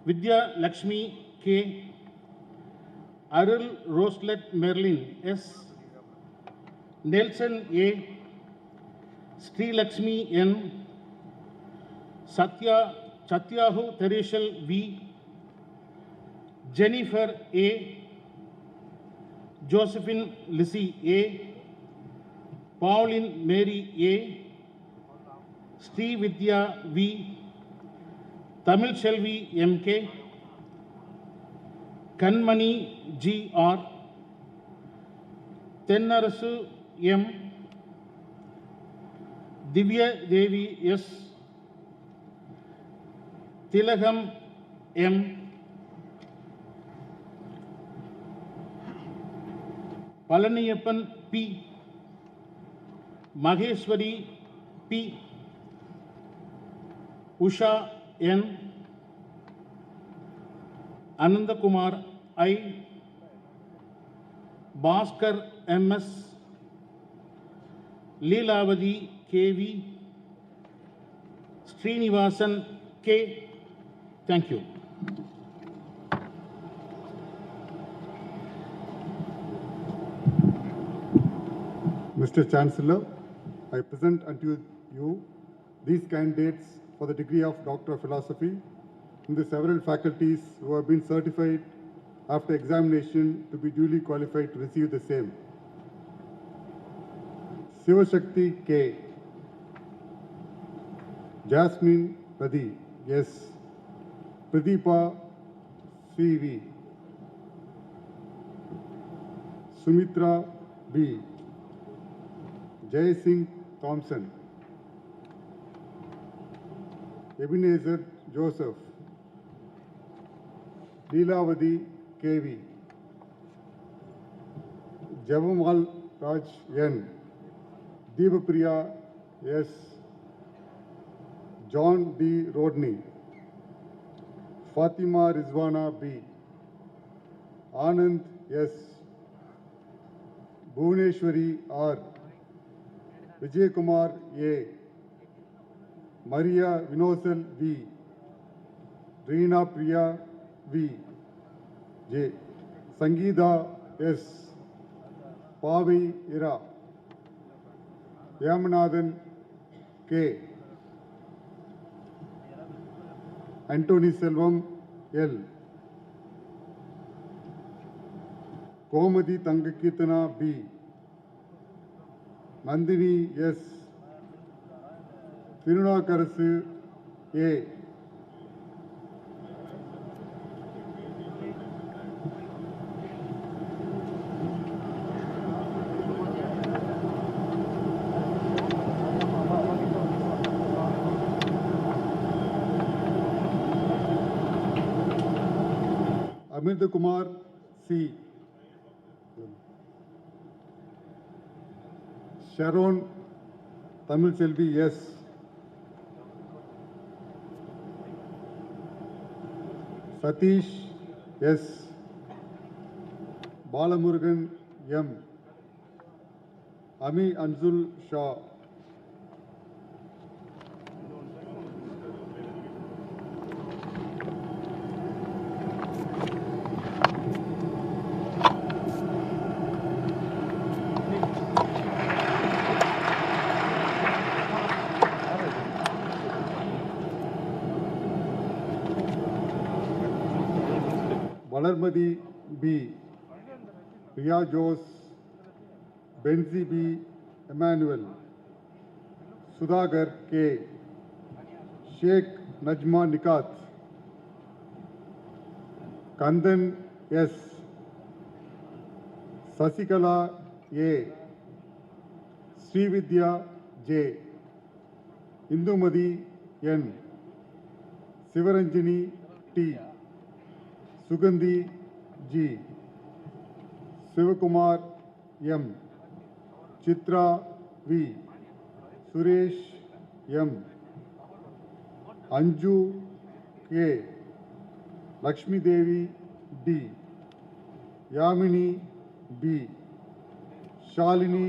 Vidya Lakshmi K, Arul Roselet Merlin S, Nelson A, Sri Lakshmi N, Satyahu Thereshal V, Jennifer A, Josephine Lissy A, Pauline Mary A, Sri Vidya V, Tamil Shelvi MK, Kanmani GR, Tennarasu M, Divya Devi S, Tilagam M, Palaniyappan P, Maheshwari P, Usha N, Anandakumar I, Bhaskar MS, Leelavadi KV, Srinivasan K. Thank you. Mr. Chancellor, I present unto you these candidates for the degree of Doctor of Philosophy in the several faculties who have been certified after examination to be duly qualified to receive the same. Sivashakti K, Jasmine Padi S, Pradeepa CV, Sumitra B, Jay Singh Thompson, Ebenezer Joseph, Leelavadi KV, Javamal Raj N, Deepapriya S, John D. Rodney, Fatima Rizwana B, Anand S, Bhuvaneshwari R, Vijay Kumar A, Maria Vinosal V, Reena Priya V, J, Sangeeta S, Pavi Ira, Yamanathan K, Anthony Selvam L, Komati Tangakitana B, Nandini S, Thirunakkarasu A. Amirthakumar C. Sharon Tamilselvi S. Sathish S. Balamurugan M. Ami Anshul Shah. Valarmathi P. Riya Jose. Bency P. Emmanuel. Sudhakar K. Sheikh Najma Nikhat. Kandan S. Sasikala A. Srividya J. Indumathi N. Sivaranjini D. Suganthi G. Sivakumar M. Chitra V. Suresh M. Anju K. Lakshmi Devi D. Yamini P. Shalini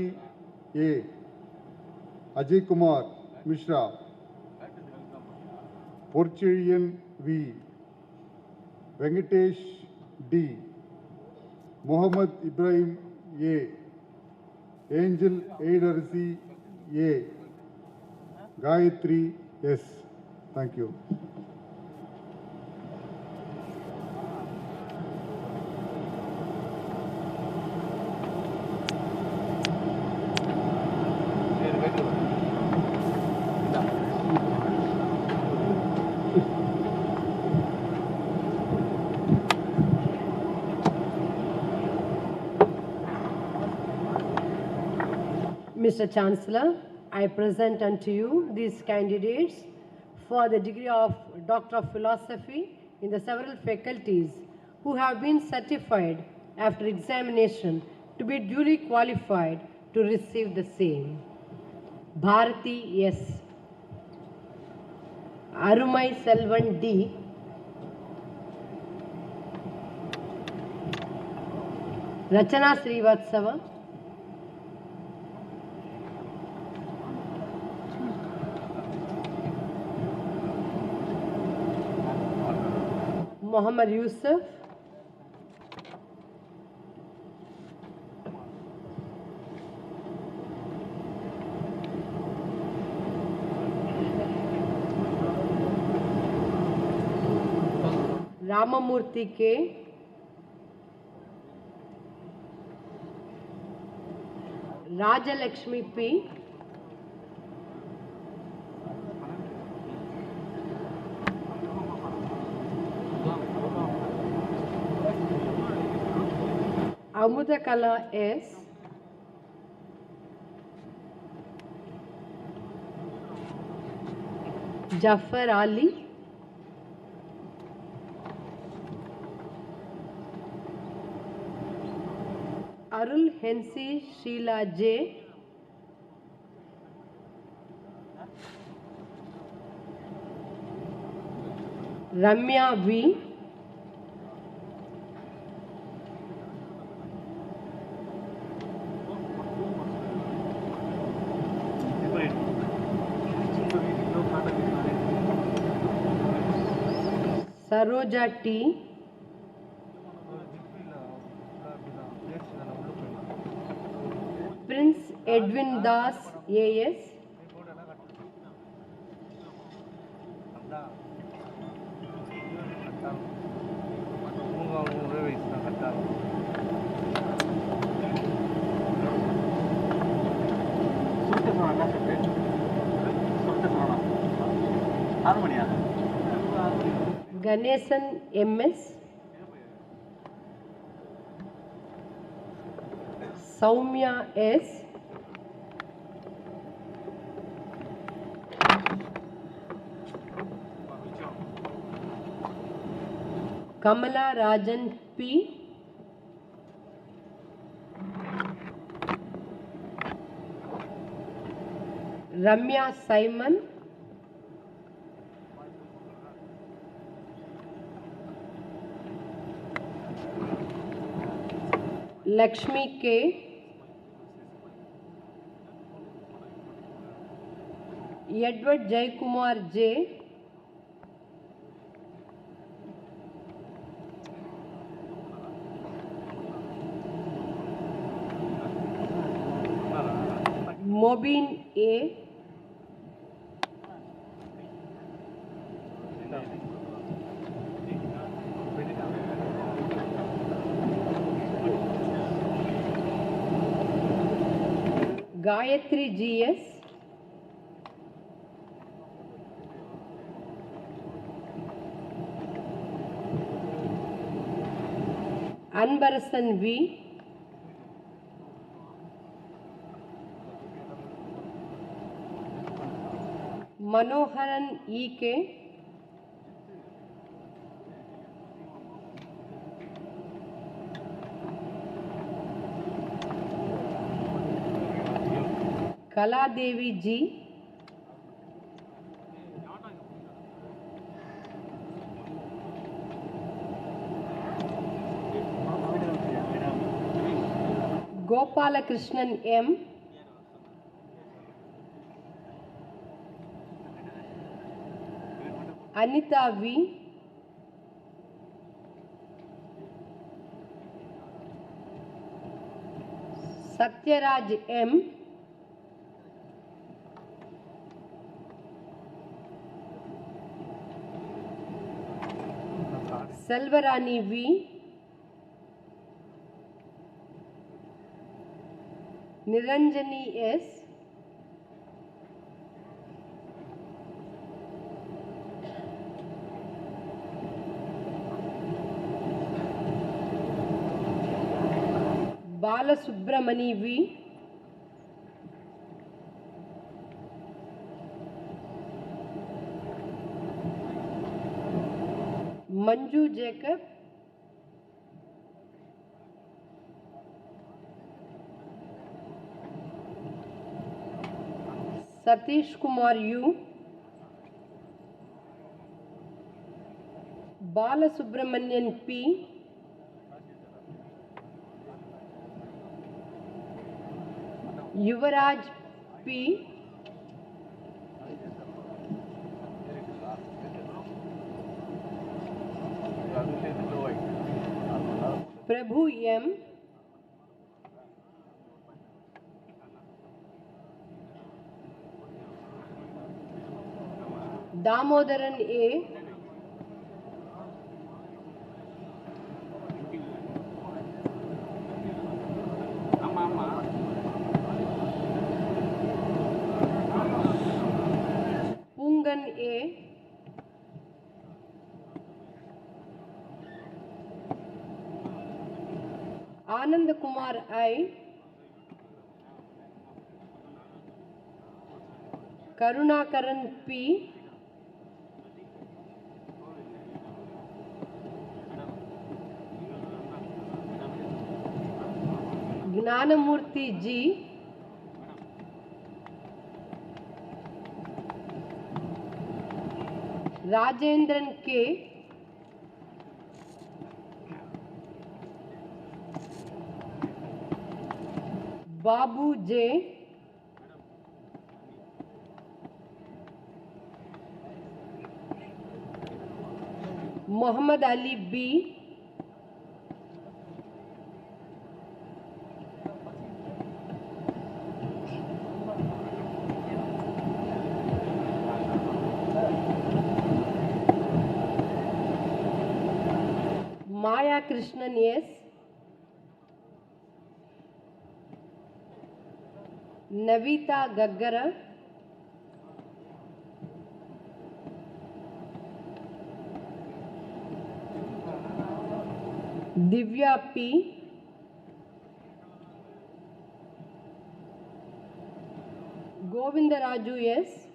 A. Ajaykumar Mishra. Porchezhiyan V. Venkatesh D. Mohammed Ibrahim A. Angel Eidarasi A. Gayatri S. Thank you. Mr. Chancellor, I present unto you these candidates for the degree of Doctor of Philosophy in the several faculties who have been certified after examination to be duly qualified to receive the same. Bharati S. Arumai Selvan D. Rachana Srivatsava. Muhammad Yusuf. Ramamurthy K. Rajalakshmi P. Amudakala S. Jafar Ali. Arul Hensi Sheila J. Ramya V. Saroja T. Prince Edwin Das A.S. Ganesan MS, Soumya S, Kamala Rajan P, Ramya Simon, Lakshmi K, Edward Jaikumar J, Mobin A, Gayatri GS, Anbarasan V, Manoharan EK, Kaladevi G, Gopalakrishnan M, Anita V, Satyaraj M, Selvarani V, Niranjani S, Balasubramani V, Manju Jacob, Satish Kumar U, Balasubramanian P, Yuvaraj P, Prabhu M, Damodaran A, Pungan A, Anand Kumar I, Karunakaran P, Gnanamurthy G, Rajendran K, Babu J, Muhammad Ali B, Maya Krishnan S, Navita Gaggara, Divya P. Govindaraju S.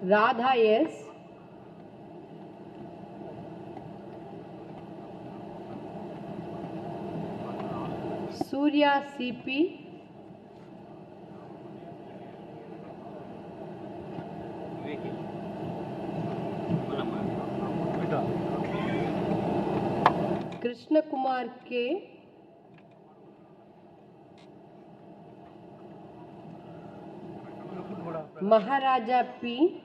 Radha S. Surya CP. Krishna Kumar K. Maharaja P.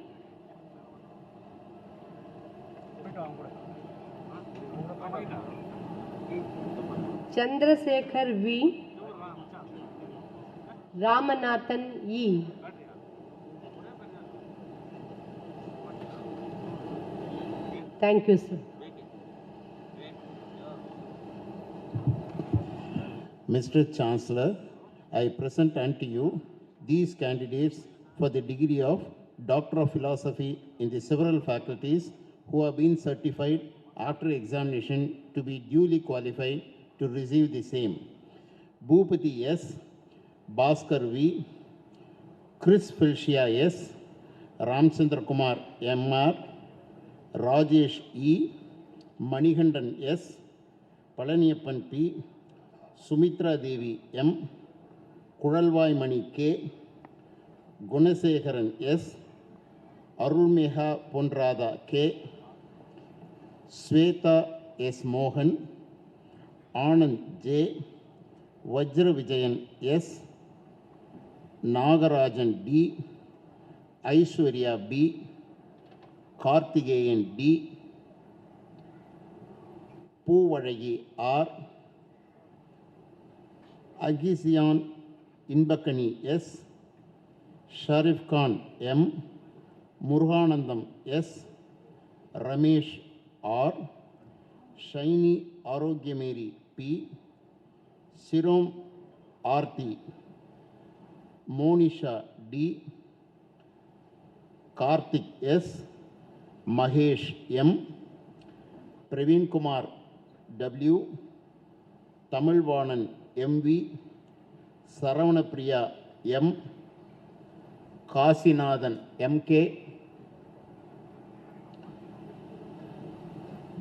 Chandrasekhar V. Ramanathan E. Thank you, sir. Mr. Chancellor, I present unto you these candidates for the degree of Doctor of Philosophy in the several faculties who have been certified after examination to be duly qualified to receive the same. Bhupati S. Bhaskar V. Chris Felcia S. Ramchandra Kumar M.R. Rajesh E. Manikandan S. Palaniyappan P. Sumitra Devi M. Kudalvai Mani K. Gunasekharan S. Arulmeha Ponrada K. Sweta S. Mohan. Anand J. Vajra Vijayan S. Nagarajan D. Aishwarya B. Karthigeyan D. Poovazhagi R. Agisiyan Inbakani S. Sharif Khan M. Muruganandam S. Ramesh R. Shaini Arogyameri P. Sirom Arti. Monisha D. Karthik S. Mahesh M. Praveen Kumar W. Tamilvanan MV. Saravanapriya M. Kasinathan MK.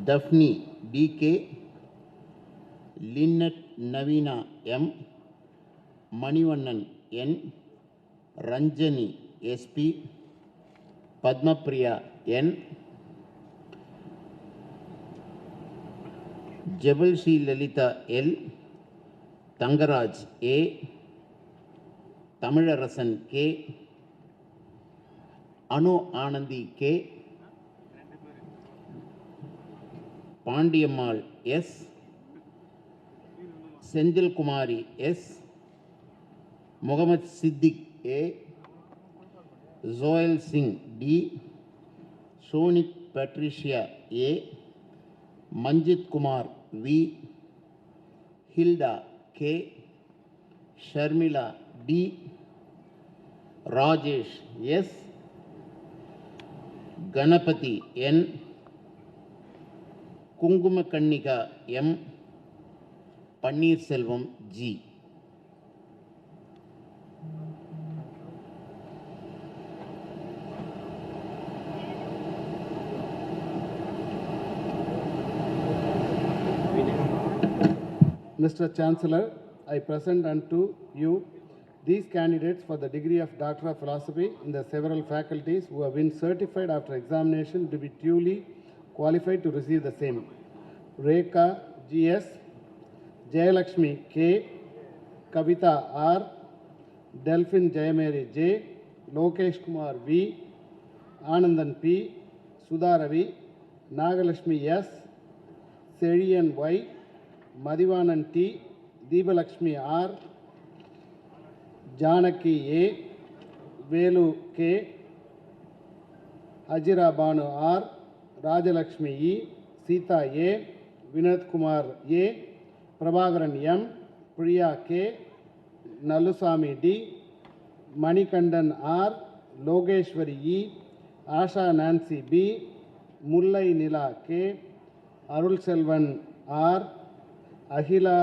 Daphne DK. Lynette Navina M. Manivannan N. Ranjani SP. Padmapriya N. Jabalshi Lalita L. Tangaraj A. Tamilarasan K. Anu Anandi K. Pandiyammal S. Senthil Kumari S. Muhammad Siddiq A. Zoel Singh D. Sonik Patricia A. Manjit Kumar V. Hilda K. Sharmila D. Rajesh S. Ganapati N. Kungumakannika M. Pannir Selvam G. Mr. Chancellor, I present unto you these candidates for the degree of Doctor of Philosophy in the several faculties who have been certified after examination to be duly qualified to receive the same. Rekha G.S., Jayalakshmi K., Kavita R., Delphin Jayameri J., Lokesh Kumar V., Anandan P., Sudha Ravi, Nagalakshmi S., Serian Y., Madhivanan T., Deebalakshmi R., Janaki A., Velu K., Hajira Banu R., Rajalakshmi E., Sita A., Vinod Kumar A., Prabhakaran M., Priya K., Nalusami D., Manikandan R., Logeshwari E., Asha Nancy P, Mullai Nila K, Arul Selvan R, Akila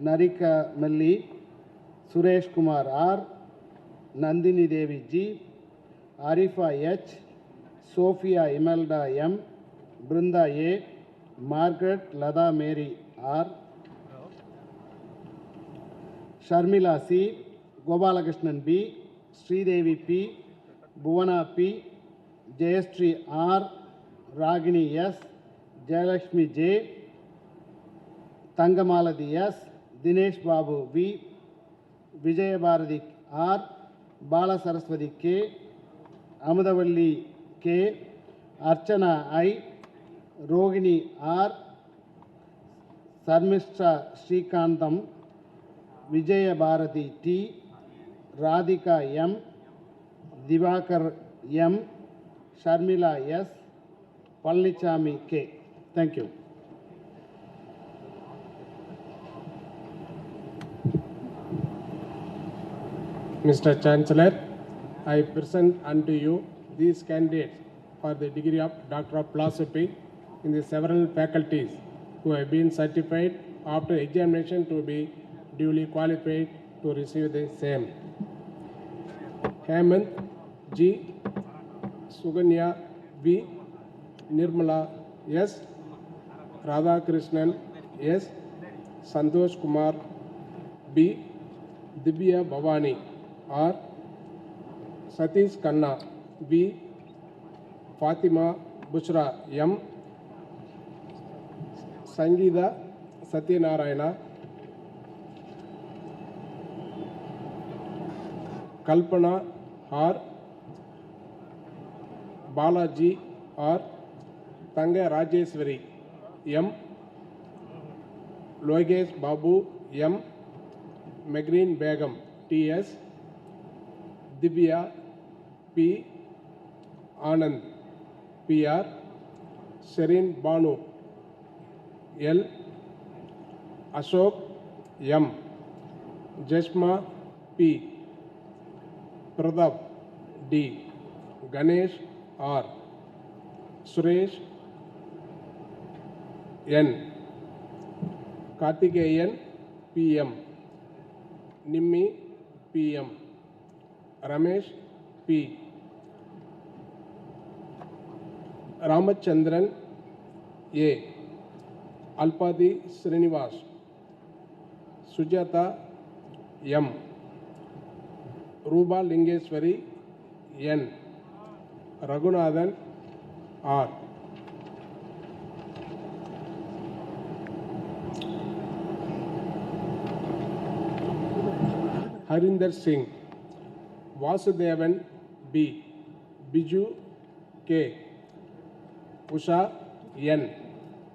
Narika Melli, Sureshkumar R, Nandhini Devi G, Arifa H, Sophia Imelda M, Brindha A, Margaret Latha Mary R, Sharmila C, Gopalakrishnan P, Sridevi P, Bhuvana P, Jayashree R, Ragini S, Jayalakshmi J, Thangamalathi S, Dinesh Babu V, Vijayabharathi R, Balasaraswathi K, Amudhavalli K, Archana I, Rohini R, Sharmishta Srikantham, Vijayabharathi D, Radhika M, Diwakar M, Sharmila S, Palaniswami K. Thank you. Mr. Chancellor, I present unto you these candidates for the degree of Doctor of Philosophy in the several faculties who have been certified after examination to be duly qualified to receive the same. Hemant G, Suganya V, Nirmala S, Radhakrishnan S, Santosh Kumar B, Divya Bhavani R, Satish Khanna B, Fatima Bushra M, Sangeeta Satyanarayana, Kalpana R, Balaji R, Tanga Rajeswari M, Logesh Babu M, Megreen Begum T.S., Divya P, Anand P.R., Sherin Banu L, Ashok M, Jeshma P, Pradap D, Ganesh R, Suresh N, Karthikeyan P.M., Nimmi P.M., Ramesh P, Ramachandran A, Alpadi Srinivas, Sujata M, Ruba Lingeshwari N, Raghunathan R. Harinder Singh, Vasudevan B, Biju K, Usha N,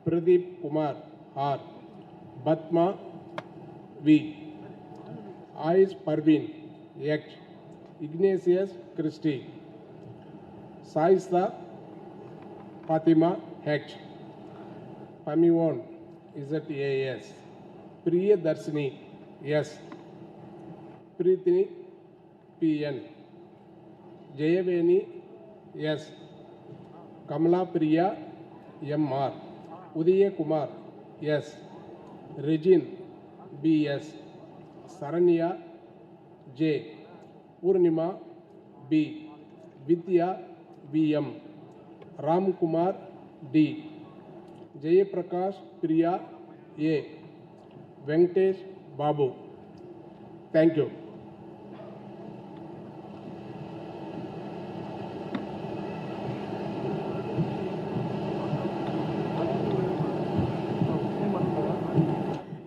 Pradeep Kumar R, Batma V, Ais Parveen X, Ignatius Christie, Saista Fatima H, Pamiwon ZAS, Priya Darshini S, Prithini P.N, Jayaveni S, Kamala Priya M.R, Udaya Kumar S, Regine B.S, Saranya J, Purnima B, Vidya B.M, Ram Kumar D, Jayaprakash Priya A, Venkatesh Babu. Thank you.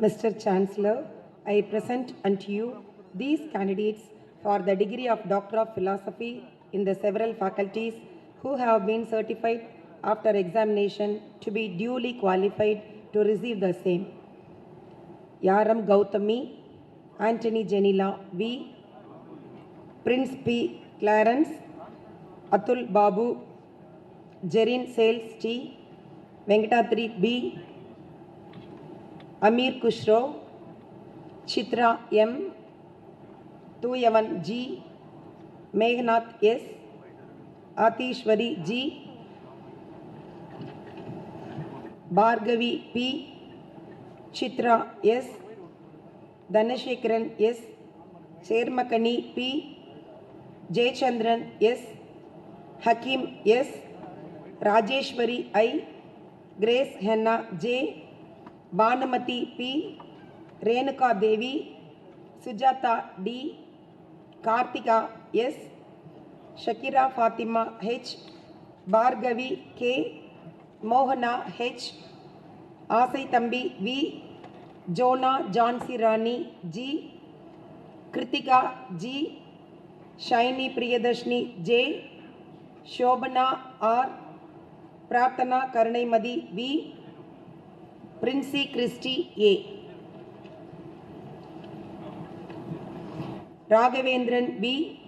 Mr. Chancellor, I present unto you these candidates for the degree of Doctor of Philosophy in the several faculties who have been certified after examination to be duly qualified to receive the same. Yaram Gautami, Anthony Janila V, Prince P. Clarence, Atul Babu, Jerin Sales T, Venkatatri B, Amir Kushro, Chitra M, Tuyavan G, Meghnath S, Atishwari G, Bhargavi P, Chitra S, Dhanashekaran S, Chermakani P, Jayachandran S, Hakim S, Rajeshwari I, Grace Henna J, Banamati P, Renuka Devi, Sujata D, Kartika S, Shakira Fatima H, Bhargavi K, Mohana H, Asai Thambi V, Jonah Jansi Rani G, Kritika G, Shiny Priyadashni J, Shobana R, Prarthana Karunaimadi V, Princey Christy A, Raghavendran B,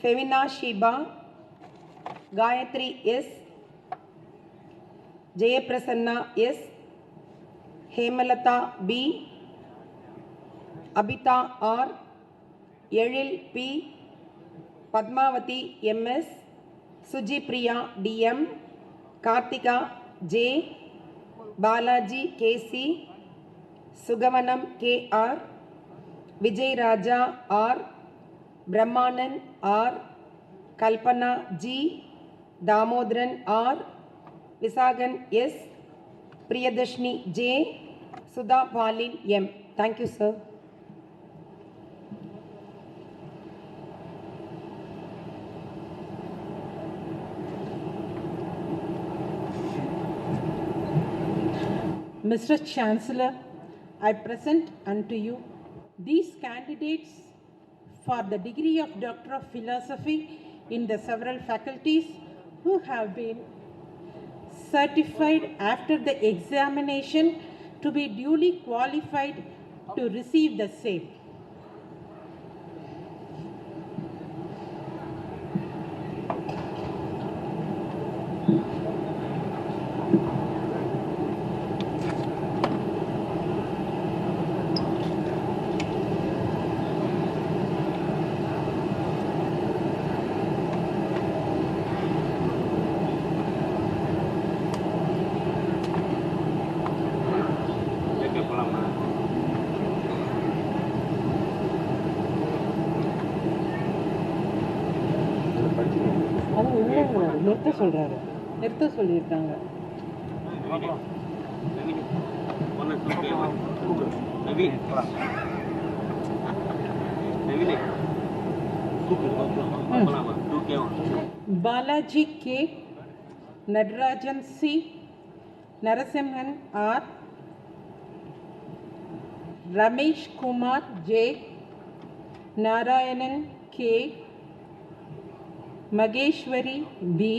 Femina Shiba, Gayatri S, Jayaprasanna S, Hemalata B, Abita R, Yelil P, Padmavati MS, Sujipriya DM, Kartika J, Balaji KC, Sugamanam KR, Vijay Raja R, Brahmanan R, Kalpana G, Damodran R, Visagan S, Priyadashni J, Sudha Palin M. Thank you, sir. Mr. Chancellor, I present unto you these candidates for the degree of Doctor of Philosophy in the several faculties who have been certified after the examination to be duly qualified to receive the same. நிறுத்த சொல்லியிருக்காங்க. Balaji K, Nadarajan C, Narasimhan R, Ramesh Kumar J, Narayanan K, Mageshwari B,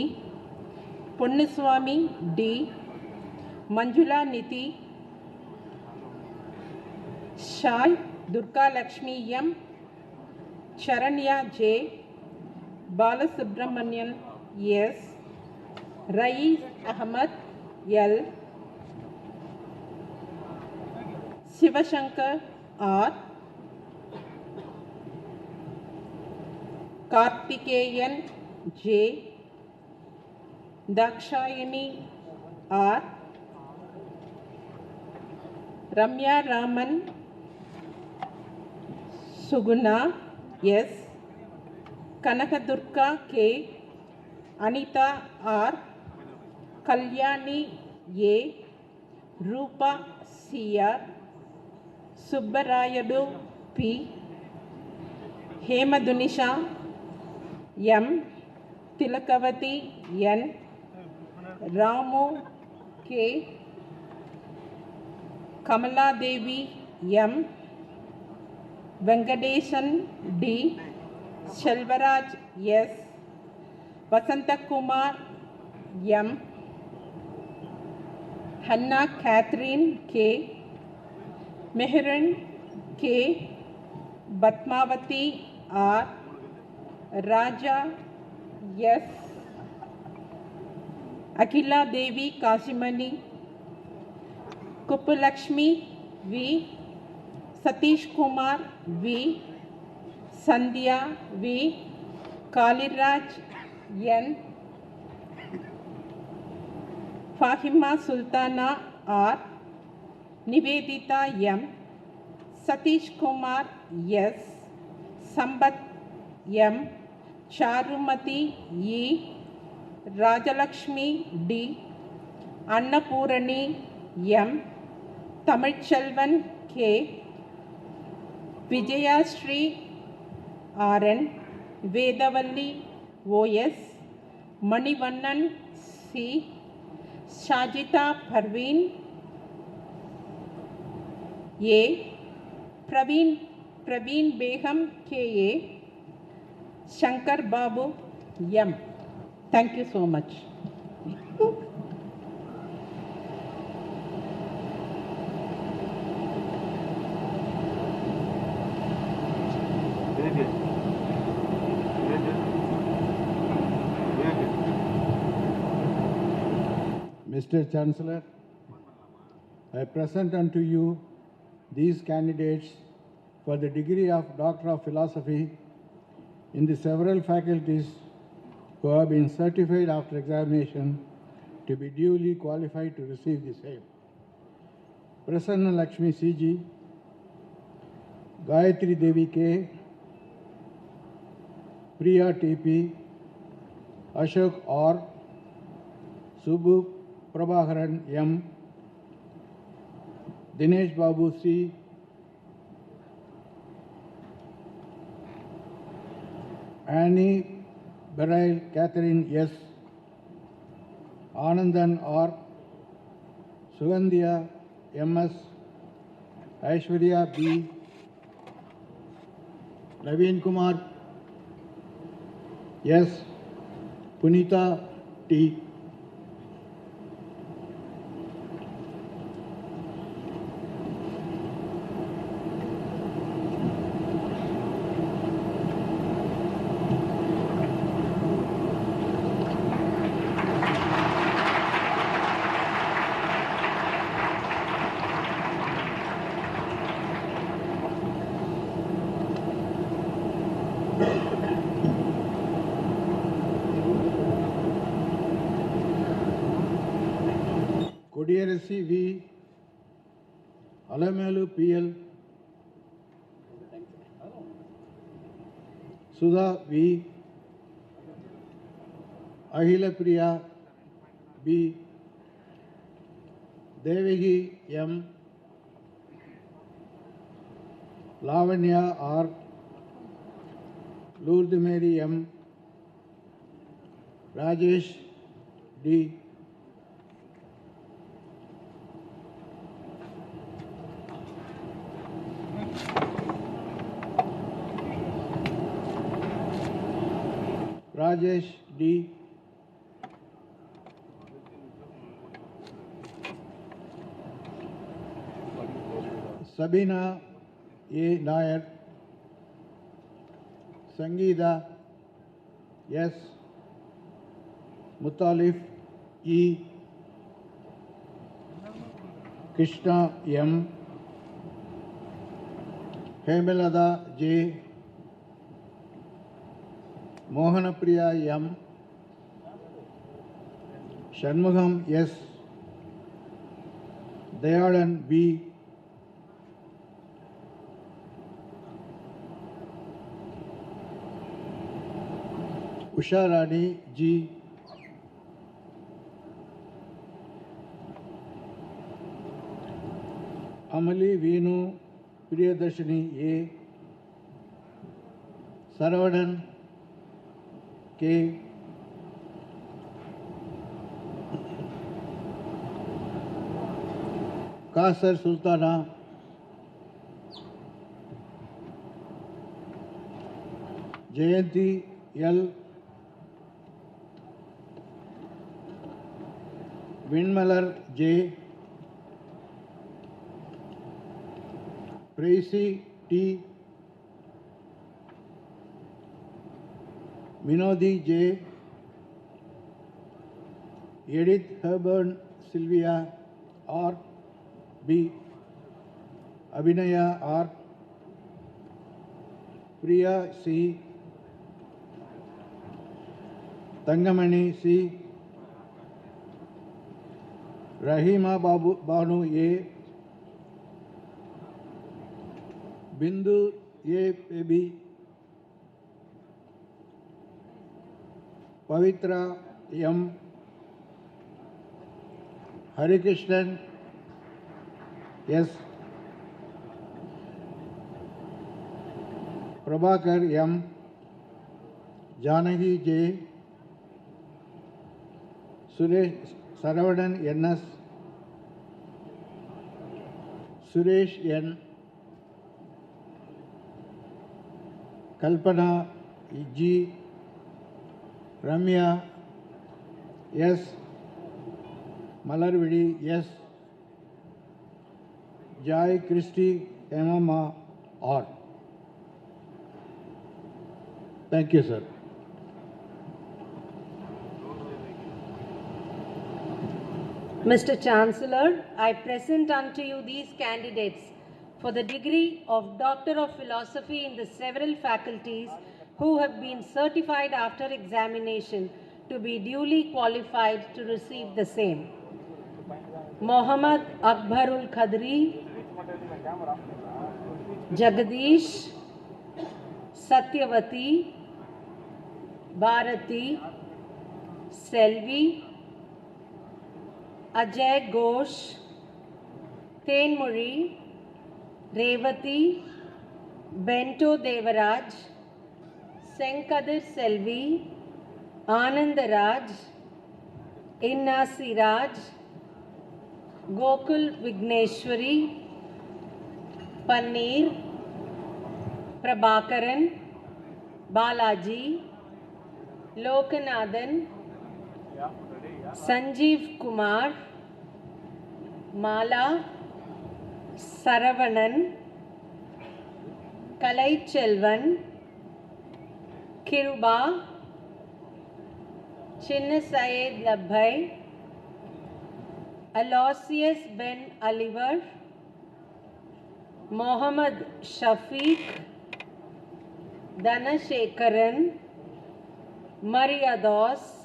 Punnaswamy D, Manjula Niti, Shai Durga Lakshmi M, Charanya J, Balasubramanian S, Rais Ahmad L, Shivashankar R, Kartikeyan J, Dakshayani R, Ramya Raman Suguna S, Kanakadurga K, Anita R, Kalyani A, Rupa CR, Subbarayadu P, Hemadunisha M, Tilakavati N, Ramu K, Kamala Devi M, Venkadesan D, Shelvaraj S, Vasanta Kumar M, Hannah Catherine K, Meheran K, Batmavati R, Raja S, Akila Devi Kasimani, Kupulakshmi V, Satish Kumar V, Sandhya V, Kaliraj N. Fahima Sultana R. Nivedita M. Satish Kumar S. Sambat M. Charumati E. Rajalakshmi D. Annapurani M. Tamilchelvan K. Vijayashree RN. Vedavalli OS. Manivannan C. Shajita Parveen A. Praveen Begum K.A. Shankar Babu M. Thank you so much. Mr. Chancellor, I present unto you these candidates for the degree of Doctor of Philosophy in the several faculties who have been certified after examination to be duly qualified to receive the same. Prasanna Lakshmi C.G., Gayatri Devi K., Priya T.P., Ashok R., Subbu Prabhakaran M., Dinesh Babu C., Annie Beryl Catherine S., Anandan R., Sugandhya M.S., Aishwarya B., Naveen Kumar S., Punita T., Kodiyarasi V., Alamelu P.L., Sudha V., Ahila Priya B., Devagi M., Lavanya R., Lourdes Mary M., Rajesh D., Rajesh D., Sabina A. Nair, Sangeeta S., Mutalif E., Krishna M., Hemalada J., Mohanapriya M., Shanmugam S., Dayalan B., Usharani G., Amali Veenu Priyadarshini A., Saravanan K., Kasar Sultana, Jayanti L., Vinmalar J., Tracy T., Vinodi J., Edith Herburn Sylvia R. B., Abhinaya R., Priya C., Tangamani C, Rahima Banu A, Bindu A B, Pavitra M, Harikrishnan S, Prabhakar M, Janagi J, Suresh Saravanan NS, Suresh N, Kalpana G, Ramya S, Malarvidi S, Jai Christy Emma R. Thank you, sir. Mr. Chancellor, I present unto you these candidates for the degree of Doctor of Philosophy in the several faculties who have been certified after examination to be duly qualified to receive the same. Mohammad Akbarul Khadri, Jagadish, Satyavati, Bharati, Selvi, Ajay Ghosh, Tenmuri, Revati, Bento Devaraj, Senkadir Selvi, Anandaraj, Inna Siraj, Gokul Vigneshwari, Paneer, Prabhakaran, Balaji, Lokanathan, Sanjeev Kumar, Mala, Saravanan, Kalai Chelvan, Kiruba, Chinna Syed Labhai, Aloysius Ben Oliver, Mohammad Shafiq, Dhanashekaran, Mariados,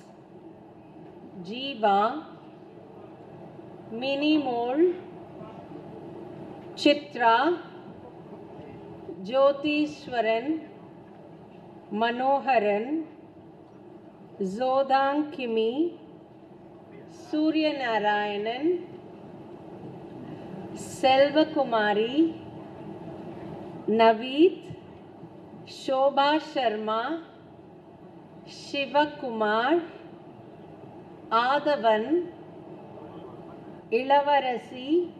Jeeva, Mini Mole, Chitra, Jyotishwaran, Manoharan, Zodang Kimi, Surya Narayanan, Selva Kumari, Naveed, Shobha Sharma, Shiva Kumar, Adavan, Ilavarasi,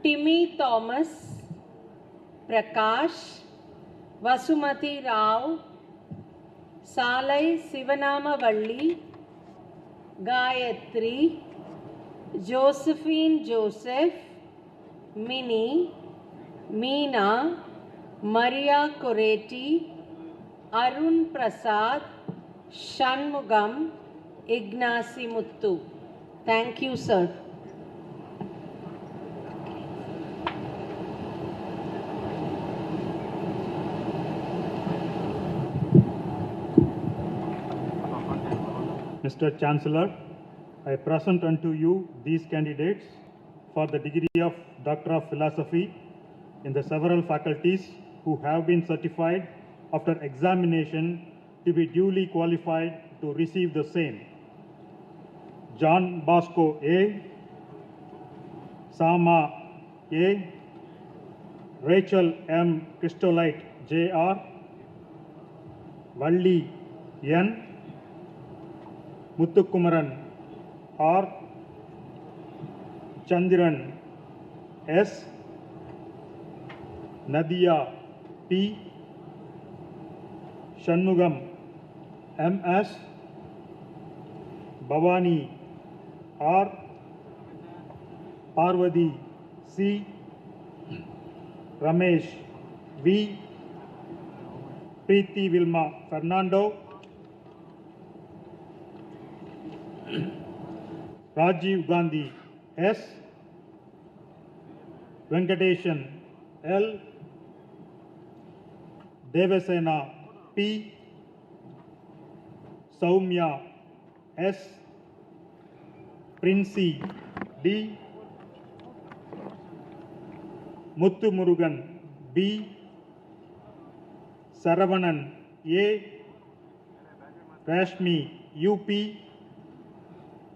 Timmy Thomas, Prakash, Vasumati Rao, Salai Sivanama Valli, Gayatri, Josephine Joseph, Minnie, Meena, Maria Corretti, Arun Prasad, Shanmugam, Ignacy Muttu. Thank you, sir. Mr. Chancellor, I present unto you these candidates for the degree of Doctor of Philosophy in the several faculties who have been certified after examination to be duly qualified to receive the same. John Bosco A, Sama A, Rachel M. Christolite Jr., Valli N, Muthukumaran R, Chandran S, Nadia P, Shanmugam MS, Bhavani R, Parvati C, Ramesh V, Preeti Vilma Fernando, Rajiv Gandhi S, Venkateshan L, Devasena P, Soumya S. Princey D. Muthu Murugan B. Saravanan A. Rashmi UP.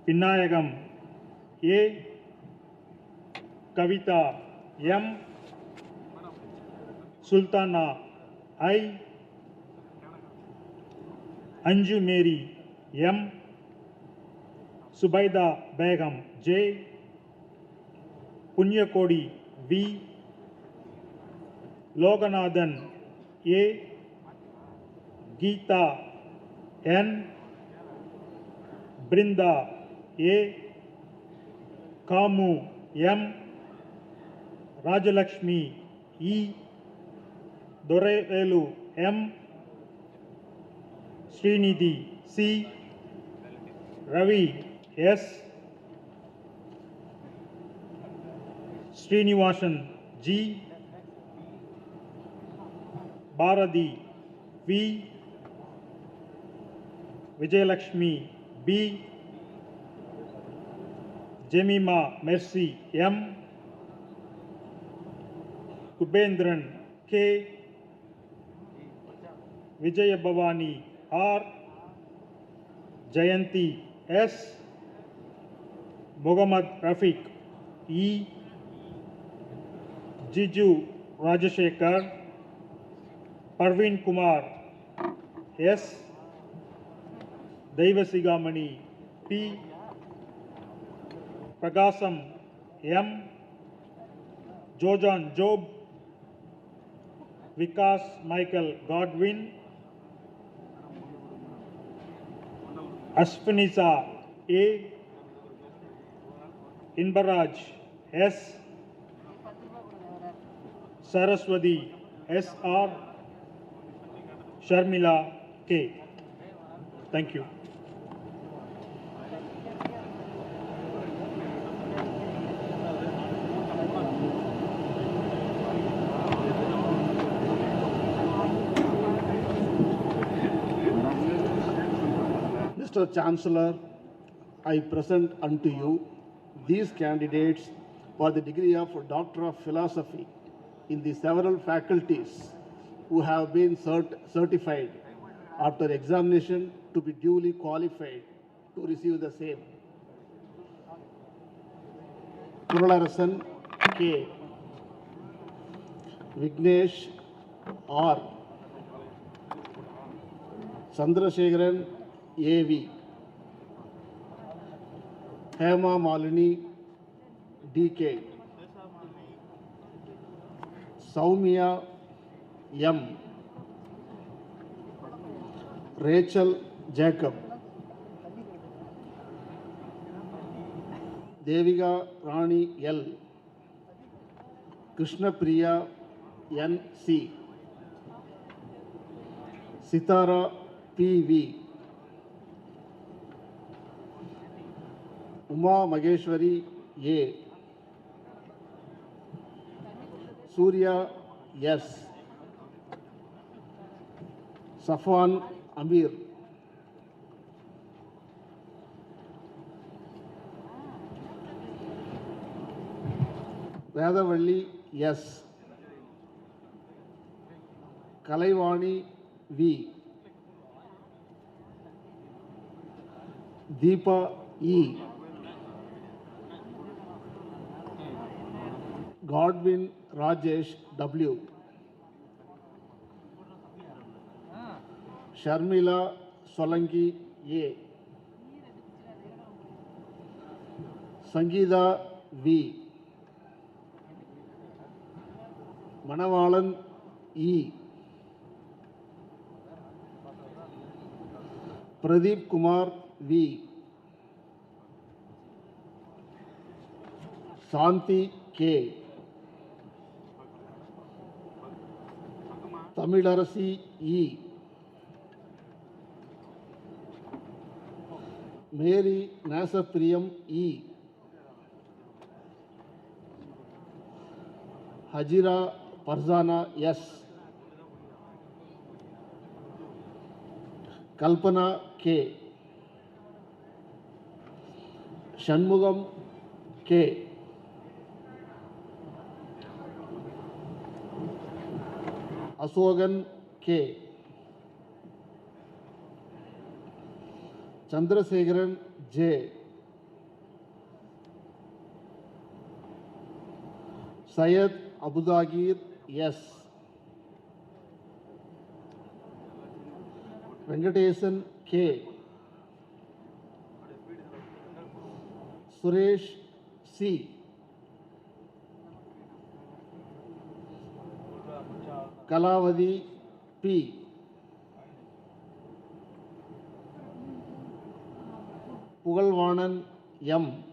Pinayagam A. Kavita M. Sultana I. Anju Mary M. Subaida Begum J. Punyakodi V. Loganathan A. Geeta N. Brinda A. Kamu M. Rajalakshmi E. Dorevelu M. Srinidhi C. Ravi S. Srinivasan G. Bharati V. Vijayalakshmi B. Jemima Mercy M. Kubendran K. Vijaya Bhavani R. Jayanti S. Muhammad Rafiq E. Jiju Rajashekar Parveen Kumar S. Devasigamani P. Pragasam M. Jojan Job Vikas Michael Godwin Ashfinisa A. Inbaraj S. Saraswati S.R. Sharmila K. Thank you. Mr. Chancellor, I present unto you these candidates for the degree of Doctor of Philosophy in the several faculties who have been certified after examination to be duly qualified to receive the same. Kurularasan K. Vignesh R. Chandrasekharan A.V. Hema Malini D.K. Soumya M. Rachel Jacob. Devika Rani L. Krishna Priya N.C. Sitara P.V. Uma Mageshwari A. Surya S. Safwan Amir. Vedavalli S. Kalaivani V. Deepa E. Godwin Rajesh W. Sharmila Solanki A. Sangeeta V. Manavalan E. Pradeep Kumar V. Santi K. Tamilarasi E. Mary Nasapriyam E. Hajira Farzana S. Kalpana K. Shanmugam K. Asogan K. Chandrasekharan J. Syed Abudagir S. Venkatesan K. Suresh C. Kalavadi P. Pugalvanan M.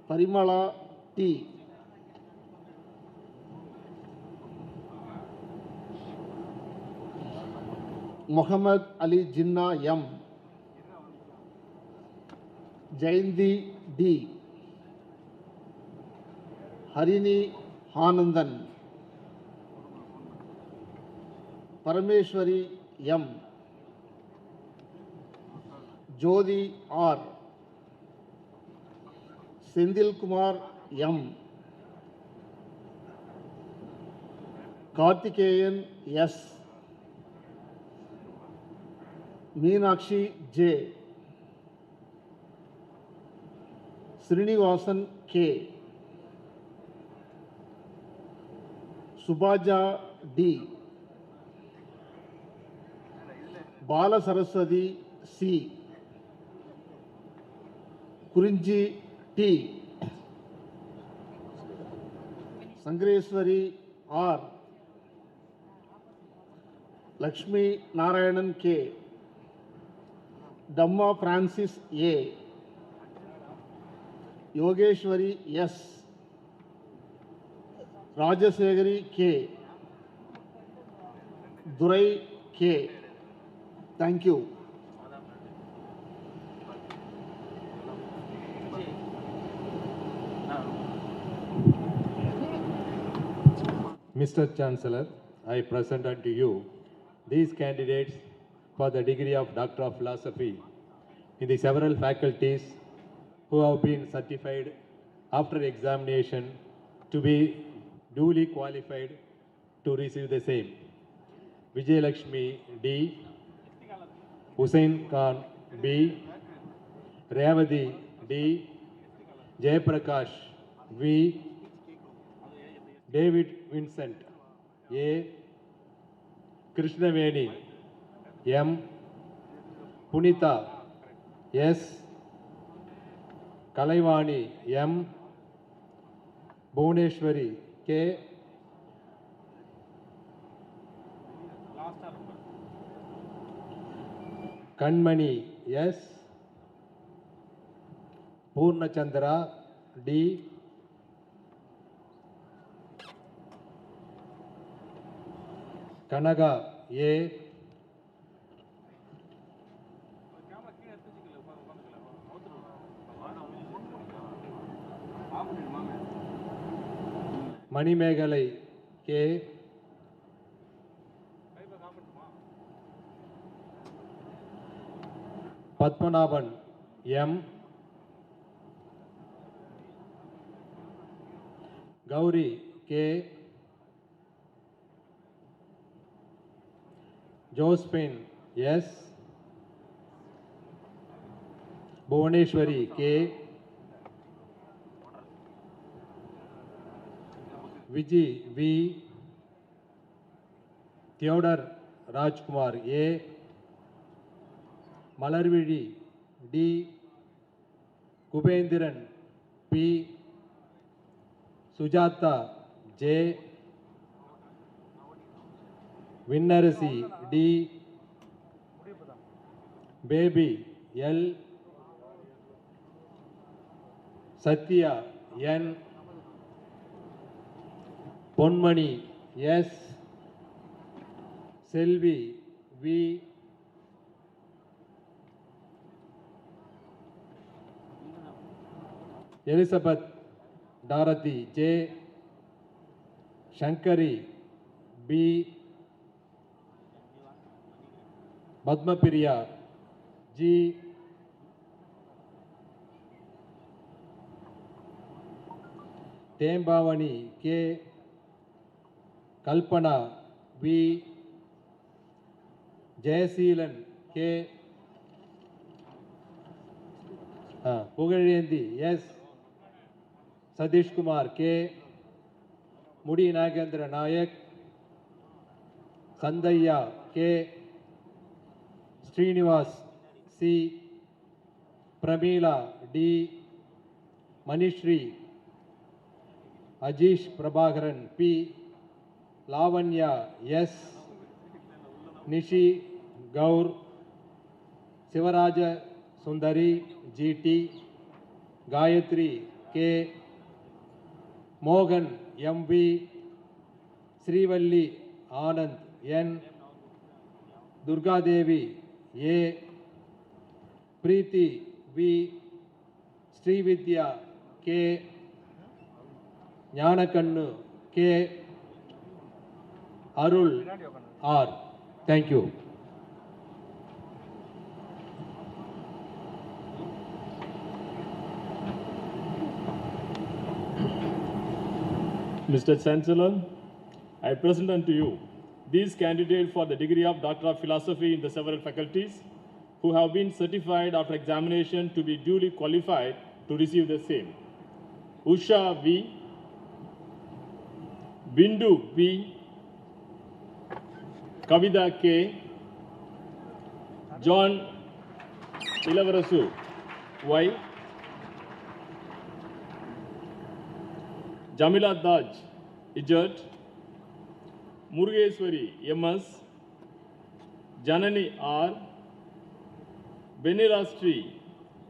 Parimala T. Muhammad Ali Jinnah M. Jayanti D. Harini Hanandan. Parameshwari M. Jodi R. Sendil Kumar M. Karthikeyan S. Meenakshi J. Srinivasan K. Subhaja D. Bala Saraswati C. Kurinji T. Sangareswari R. Lakshmi Narayanan K. Dhamma Francis A. Yogeshwari S. Rajasegari K. Durai K. Thank you. Mr. Chancellor, I present unto you these candidates for the degree of Doctor of Philosophy in the several faculties who have been certified after examination to be duly qualified to receive the same. Vijay Lakshmi D. Hussain Khan B. Revati D. Jayaprakash V. David Vincent A. Krishnaveni M. Punita S. Kalaivani M. Bhuvaneshwari K. Kanmani S. Purnachandra D. Kanaga A. Manimegalai K. Padmanabhan M. Gauri K. Josephine S. Bhuvaneshwari K. Vijay V. Theodore Rajkumar A. Malarvidi D. Kubendran P. Sujata J. Vinnarasi D. Baby L. Satya N. Ponmani S. Selvi V. Elizabeth Dorothy J. Shankari B. Padmapriya G. Tembavani K. Kalpana V. Jayaseelan K. Pugarendi S. Sadish Kumar K. Mudi Nagendra Nayak Sandaya K. Srinivas C. Pramila D. Manishri Ajish Prabhakaran P. Lavanya S. Nishi Gaur Sivaraja Sundari GT Gayatri K. Mogan MV Srivalli Anand N. Durga Devi A. Preeti V. Srividya K. Gnanakannu K. Arul R. Thank you. Mr. Chancellor, I present unto you these candidates for the degree of Doctor of Philosophy in the several faculties who have been certified after examination to be duly qualified to receive the same. Usha V. Bindu B. Kavida K. John Ilavarasu Y. Jamila Daj Ijat. Murugeshwari MS. Janani R. Benirastri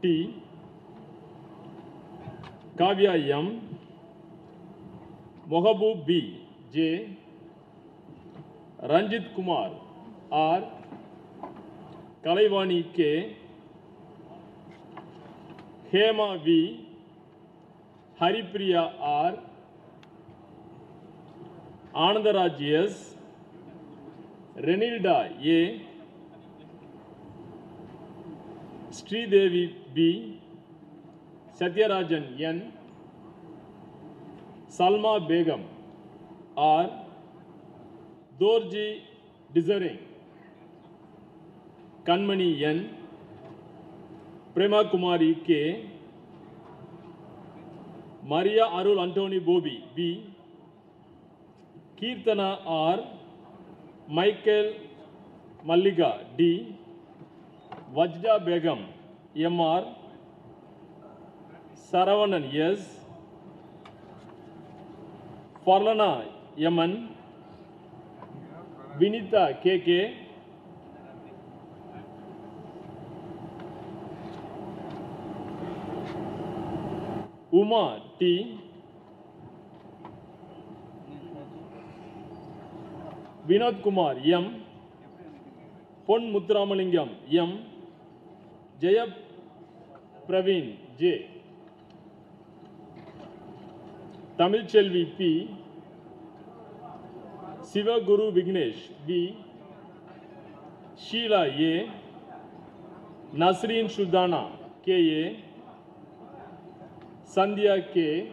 T. Kavya M. Mohabub B. J. Ranjit Kumar R. Kalaivani K. Hema V. Haripriya R. Anandaraj S. Renilda A. Sridevi B. Satyarajan N. Salma Begum R. Dorji Desiring Kanmani N. Prema Kumari K. Maria Arul Antoni Bobi B. Kirtana R. Michael Malliga D. Vajda Begum MR. Saravanan S. Farlana Yaman. Vinita KK. Uma T. Vinod Kumar M. Pon Muthuramalingam M. Jaya Praveen J. Tamil Chelvi P. Siva Guru Vignesh B. Sheila A. Nasreen Shudana K.A. Sandhya K.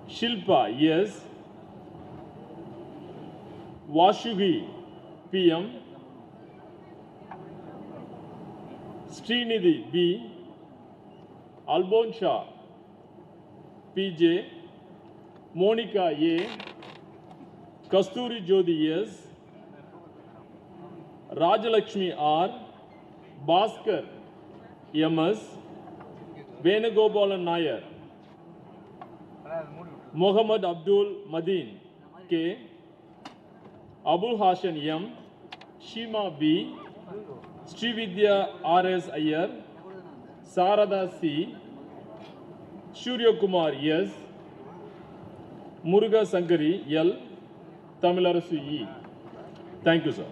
Shilpa S. Vashugi PM. Srinidhi B. Albon Shah PJ. Monica A. Kasturi Jyoti S. Rajalakshmi R. Bhaskar MS. Venugopalan Nair. Mohammad Abdul Madin K. Abul Hassan M. Shima B. Srividya R.S. Iyer. Sarada C. Surya Kumar S. Muruga Sankari L. Tamilarasu E. Thank you, sir.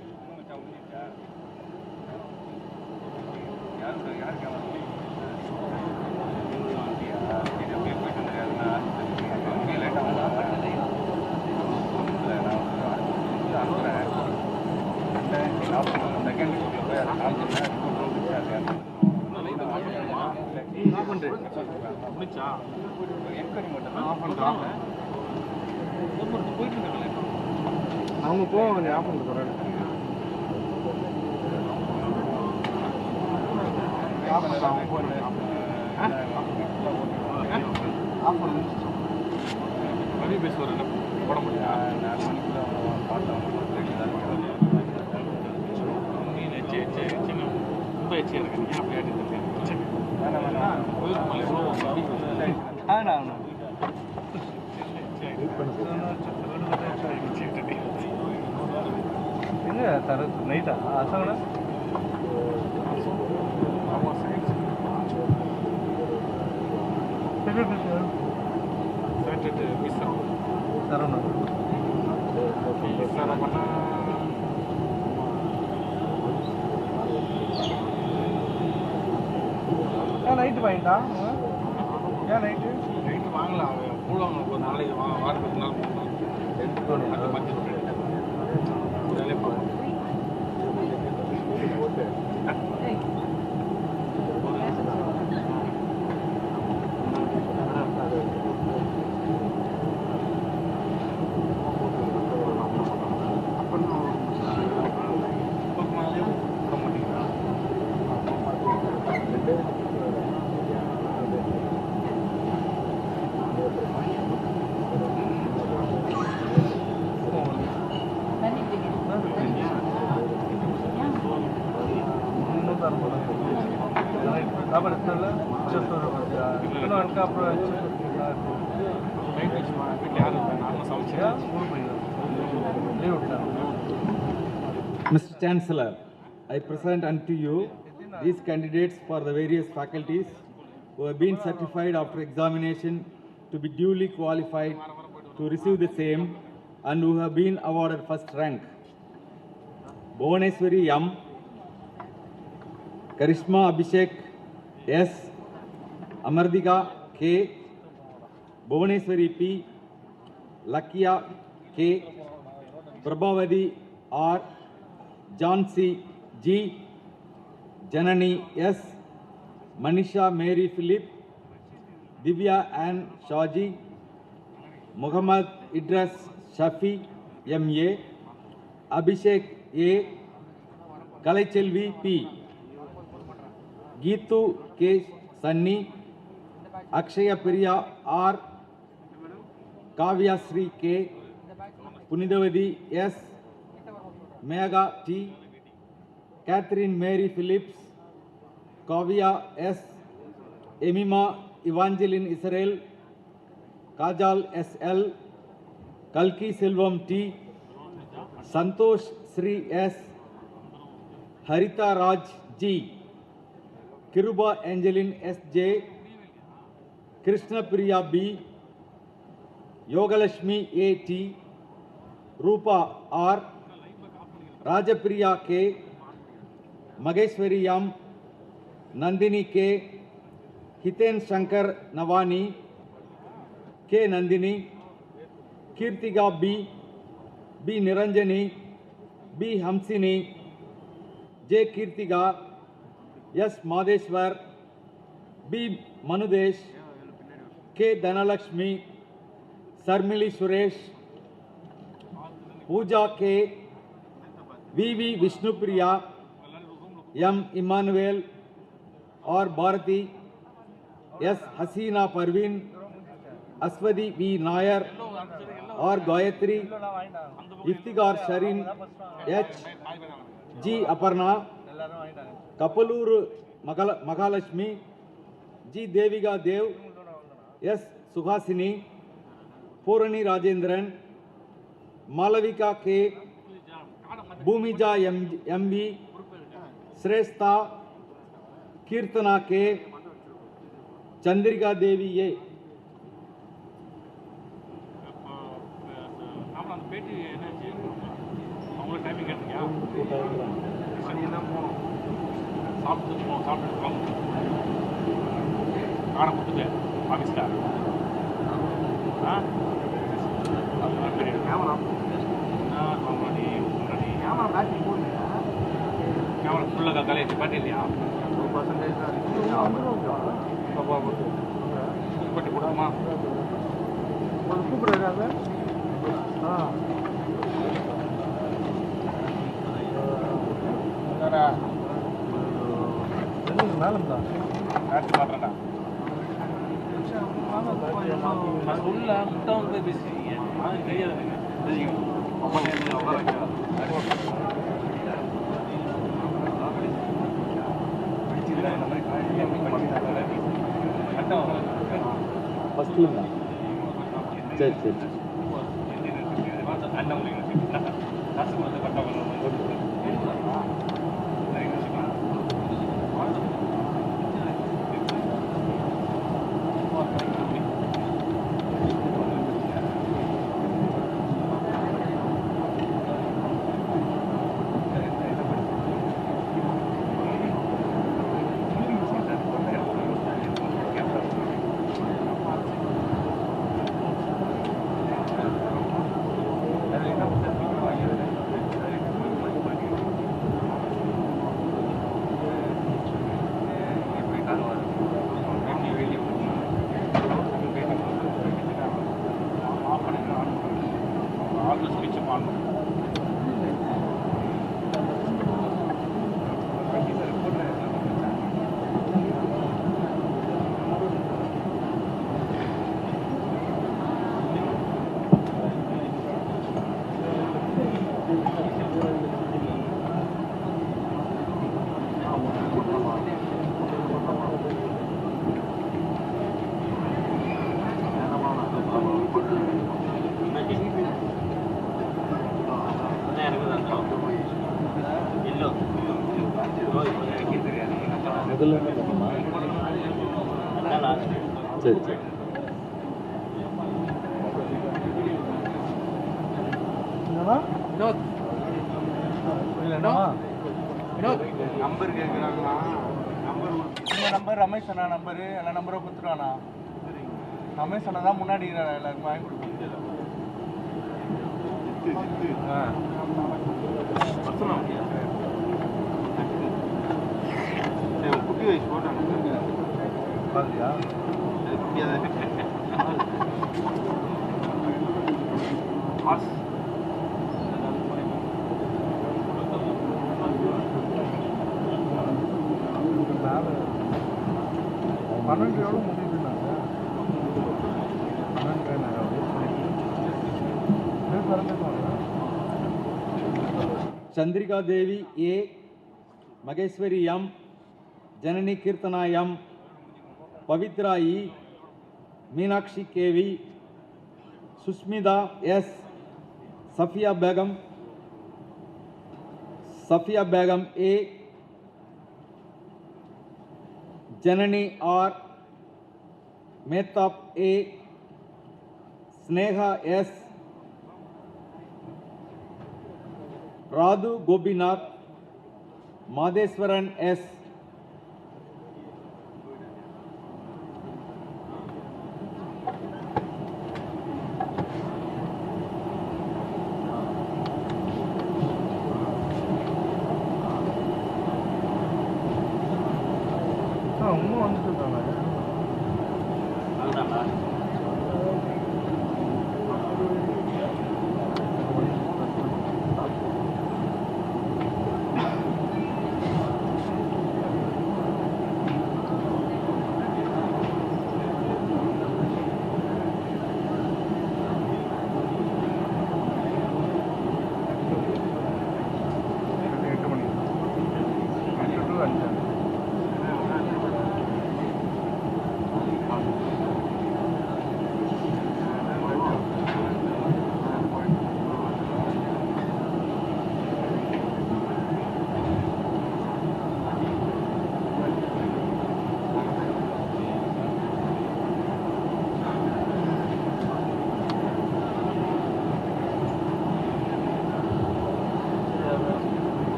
Thank you. அவங்க போவாங்க of பண்ணிட்டு போறாங்க. போட முடியாது. ரொம்ப எச்சி இருக்கு. நீ அப்படியே எங்க தர நைட்டா அசங்கடா நைட்டு வாங்கிட்டா ஏன் நைட்டு வாங்கலாம் போடுவாங்க ஒரு நாளைக்கு வாரத்துக்கு நாள் Mr. Chancellor, I present unto you these candidates for the various faculties who have been certified after examination to be duly qualified to receive the same and who have been awarded first rank. Bhuvaneswari M, Karishma Abhishek S, Amardika K, Bhuvaneswari P, Lakya K, Prabhavadi R, Jhansi G, Janani S, Manisha Mary Philip, Divya Ann Shaji, Muhammad Idris Shafi M.A., Abhishek A, Kalachelvi P, Geetu K. Sunny, Akshaya Priya R, Kavya Sri K, Punidavadi S, Megha T, Catherine Mary Phillips, Kavya S, Emima Evangeline Israel, Kajal S.L., Kalki Silvam T, Santosh Sri S, Harita Raj G, Kiruba Angeline S.J., Krishna Priya B, Yogalashmi A.T., Rupa R, Rajapriya K, Mageshwari M, Nandini K, Hiten Shankar Navani, K. Nandini, Kirtiga B, B. Niranjani, B. Hamsini, J. Kirtiga, S. Madeshwar, B. Manudesh, K. Dhanalakshmi, Sarmili Suresh, Pooja K, V.V. Vishnupriya, M. Emmanuel, or Bharati, S. Hasina Parveen, Aswadi V. Nair, or Gayatri, Iftigar Sharin, H. G. Aparna, Kapaluru Mahalashmi, G. Deviga Dev, S. Suhasini, Purani Rajendran, Malavika K, Bhumija M.V., Shrestha, Kirtana K, Chandrika Devi A. பேட்டி என்னாச்சு அவங்களுக்கு timing கேட்டிருக்கியா மணி தான் போகணும் சாப்பிட்டு போகணும் காடை கொடுத்துட்டு ஆஃபீஸ்ல அதெல்லாம் பெரிய கேமரா கேமரா பேட்டரி போடுங்க கேமரா ஃபுல்லாக கலையை பண்ணிட்டியா 1% பட்டி போடாமா கூப்பிடுறாங்க மேலம்தா காட்டு மாட்டேன்டா நான் சொல்ல முட்டை வந்து பேசுறீங்க அது தெரியாது ஃபஸ்ட்டுங்களா சரி சரி முதல்ல என்ன பண்ணுமா சரி சரி நம்பர் கேட்குறாங்கண்ணா நம்பர் ரமேஷ் அண்ணா நம்பரு எல்லா நம்பரை கொடுத்துருவாண்ணா ரமேஷ் அண்ணா தான் முன்னாடி எல்லாருக்கும் வாங்கி கொடுக்குறது குட்டி வயசு போட்டாங்க பாத்தியா பன்னெண்டு எவ்வளோ முடியுதுன்னாங்க Chandrika Devi A Mageshwari M Janani Keerthana M Pavithra E Meenakshi K V Sushmitha S Safiya Begum A Janani R Mehtab A Sneha S Radhu Gopinath Madeshwaran S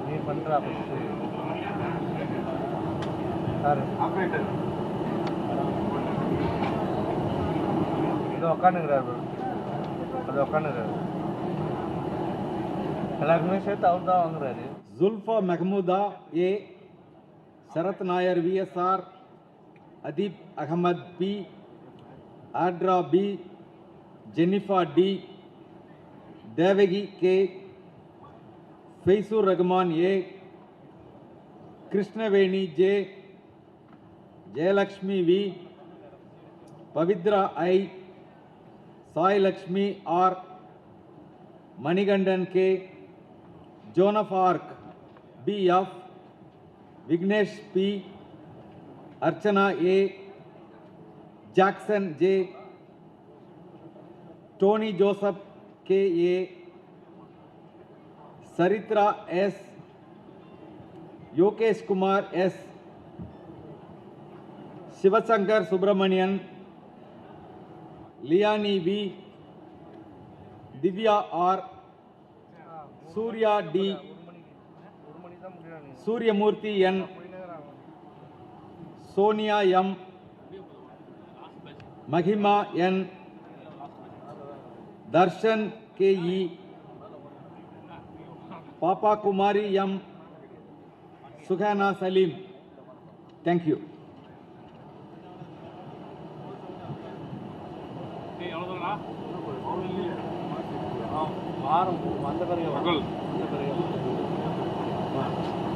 நீ பண்ணுறா ஆப்ரேட்டர் இது உட்காந்துங்கிறாரு, அது உட்காந்துங்கிறாரு. எல்லாருக்குமே சேர்த்து அவர் தான் வாங்குறாரு. Zulfa Mahmooda A, Sharath Nair VSR, Adib Ahmad B, Adra B, Jennifer D, Devagi K, Faisur Rahman A, Krishnaveni J, Jayalakshmi V, Pavitra I, Sai Lakshmi R, Manigandan K, Joan of Arc B F, Vignesh P, Archana A, Jackson J, Tony Joseph K A, Saritra S, Yokesh Kumar S, Shivasankar Subramanian, Liani V, Divya R, Surya D, Suryamurthy N, Sonia M, Mahima N, Darshan K E, Papa Kumari M, Sukhana Salim. Thank you.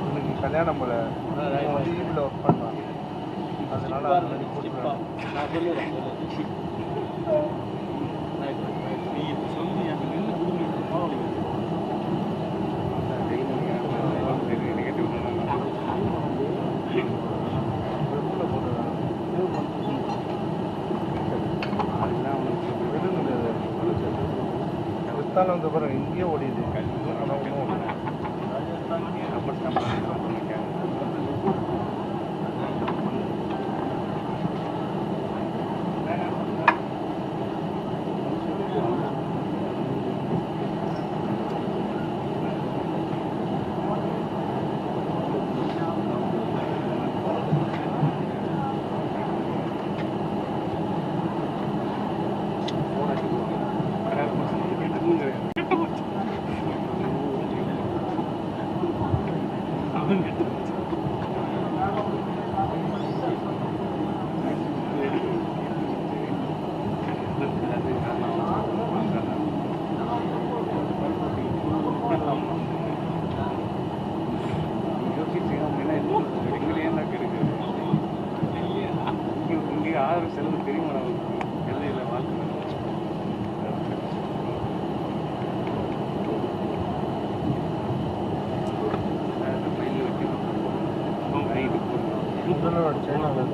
இன்னைக்கு கல்யாணம் போல லீவில் work பண்ணலாம், அதனால நான் சொல்லுறேன். நீ சொல்லி எனக்கு நின்று வித்தாலும் வந்து பாருங்க இங்கேயே ஓடிடுது. ஆனால் ஒன்றும் யாரும் செலவு தெரியுமா நமக்கு எல்லையில் வாழ்க்கை முதல்வர் சைனாவில்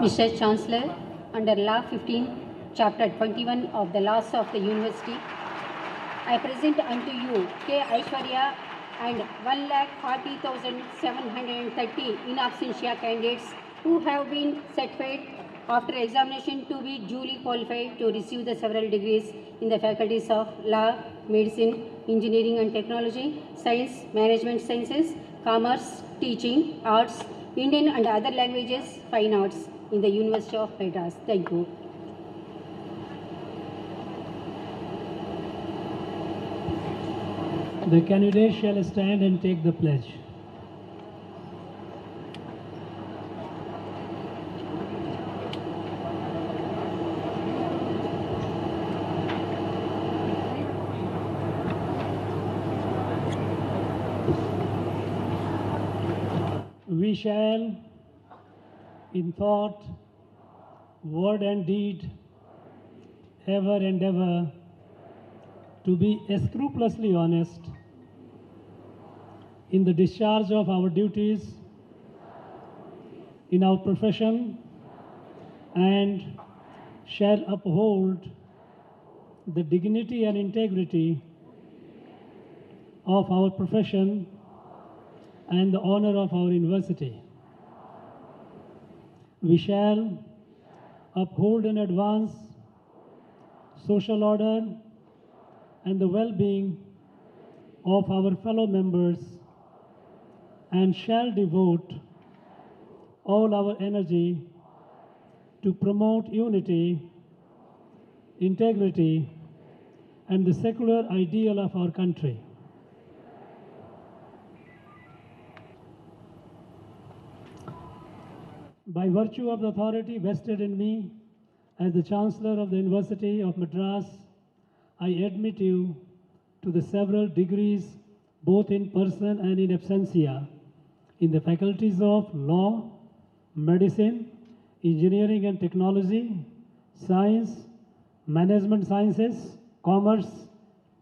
Mr. Chancellor, under Law 15, Chapter 21 of the Laws of the University, I present unto you K. Aishwarya and 1,40,730 in absentia candidates who have been certified after examination to be duly qualified to receive the several degrees in the faculties of Law, Medicine, Engineering and Technology, Science, Management Sciences, Commerce, Teaching, Arts, Indian and other languages, Fine Arts in the University of Madras. Thank you. The candidate shall stand and take the pledge. We shall, in thought, word and deed, ever endeavor to be scrupulously honest in the discharge of our duties in our profession, and shall uphold the dignity and integrity of our profession and the honor of our university. We shall uphold and advance social order and the well-being of our fellow members, and shall devote all our energy to promote unity, integrity, and the secular ideal of our country. By virtue of the authority vested in me as the Chancellor of the University of Madras, I admit you to the several degrees, both in person and in absentia, in the faculties of Law, Medicine, Engineering and Technology, Science, Management Sciences, Commerce,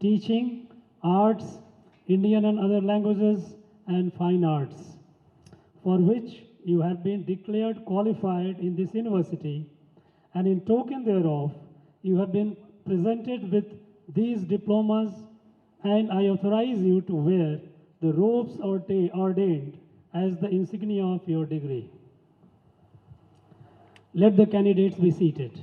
Teaching, Arts, Indian and other languages, and Fine Arts, for which you have been declared qualified in this university, and in token thereof, you have been presented with these diplomas, and I authorize you to wear the robes ordained as the insignia of your degree. Let the candidates be seated.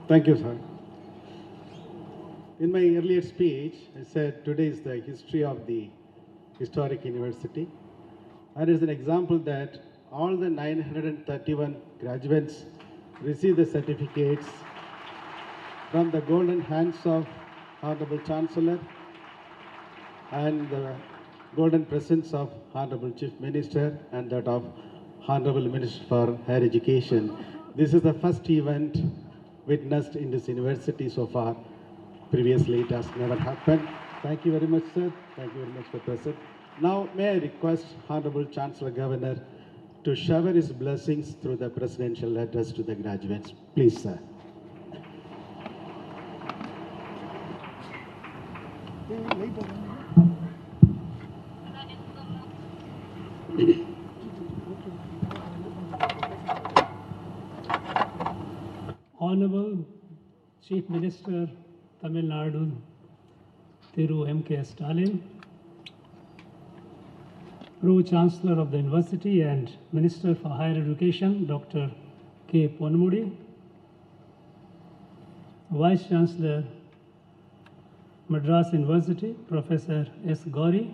Thank you, sir. In my earlier speech, I said today is the history of the historic university. And it's an example that all the 931 graduates receive the certificates from the golden hands of Honorable Chancellor and the golden presence of Honorable Chief Minister and that of Honorable Minister for Higher Education. This is the first event witnessed in this university so far. Previously, it has never happened. Thank you very much, sir. Thank you very much for present. Now, may I request Honorable Chancellor Governor to shower his blessings through the presidential letters to the graduates. Please, sir. Honorable Chief Minister, Tamil Nadu, Thiru M.K. Stalin, Pro-Chancellor of the University and Minister for Higher Education, Dr. K. Ponmudi, Vice Chancellor, Madras University, Professor S. Gauri,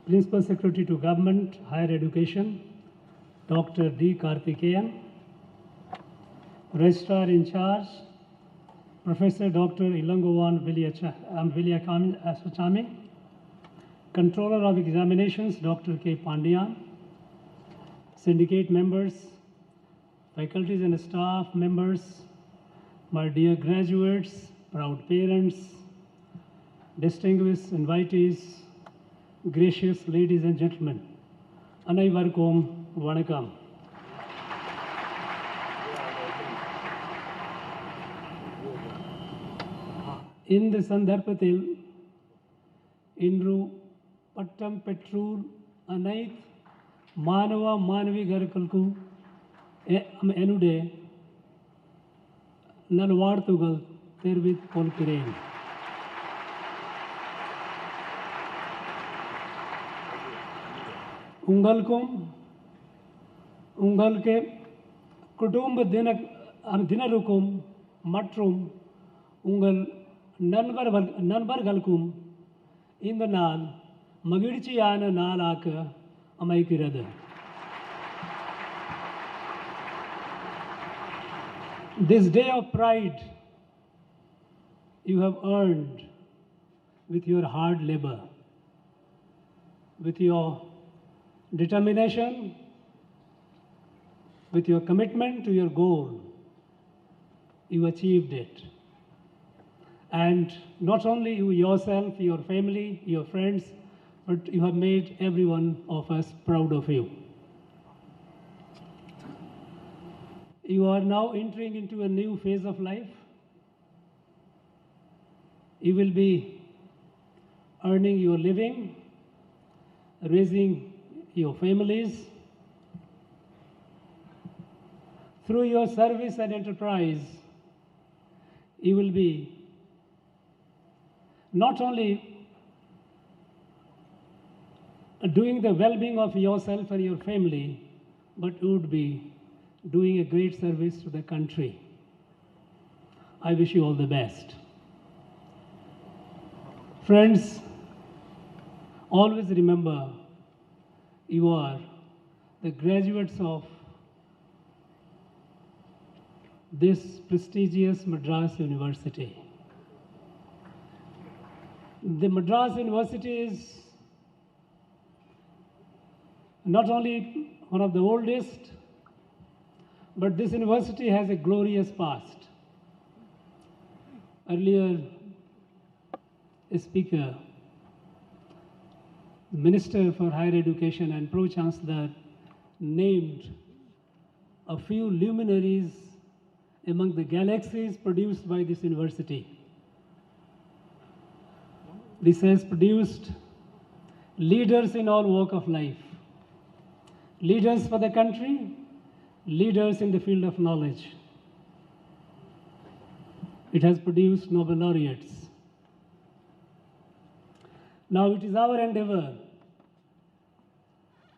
Principal Secretary to Government, Higher Education, Dr. D. Karthikeyan, Registrar in Charge, Professor Dr. Ilangovan Vilayachami, Controller of Examinations, Dr. K. Pandian, syndicate members, faculties and staff members, my dear graduates, proud parents, distinguished invitees, gracious ladies and gentlemen, Anaivarkum Vanakkam. In the Sandarbhathil, Indru పట్టం petrol అనైత్ మానవ మానవి గరుకల్కు ఎనుడే நல்வாழ்த்துகள் தெரிவித்துக் கொள்கிறேன். உங்களுக்கும் உங்களுக்கு குடும்ப தினருக்கும் மற்றும் உங்கள் நண்பர்களுக்கும் இந்த நாள் மகிழ்ச்சியான நாளாக அமைகிறது. This day of pride you have earned with your hard labor, with your determination, with your commitment to your goal. You achieved it. And not only you yourself, your family, your friends, but you have made every one of us proud of you. You are now entering into a new phase of life. You will be earning your living, raising your families. Through your service and enterprise, you will be not only doing the well-being of yourself and your family, but you would be doing a great service to the country. I wish you all the best. Friends, always remember you are the graduates of this prestigious Madras University. The Madras University is not only one of the oldest, but this university has a glorious past. Earlier, a speaker, Minister for Higher Education and Pro-Chancellor named a few luminaries among the galaxies produced by this university. This has produced leaders in all walks of life, leaders for the country, leaders in the field of knowledge. It has produced Nobel laureates. Now it is our endeavor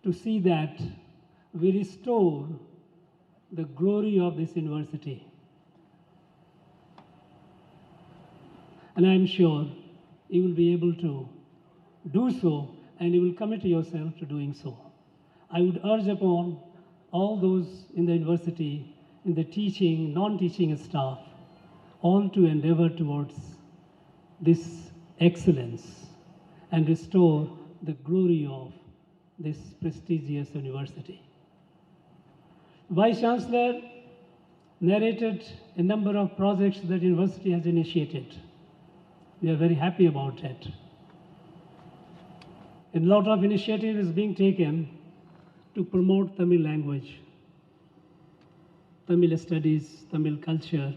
to see that we restore the glory of this university. And I am sure you will be able to do so, and you will commit yourself to doing so. I would urge upon all those in the university, in the teaching, non-teaching staff, all to endeavor towards this excellence and restore the glory of this prestigious university. Vice Chancellor narrated a number of projects that the university has initiated. We are very happy about it. A lot of initiative is being taken to promote Tamil language, Tamil studies, Tamil culture,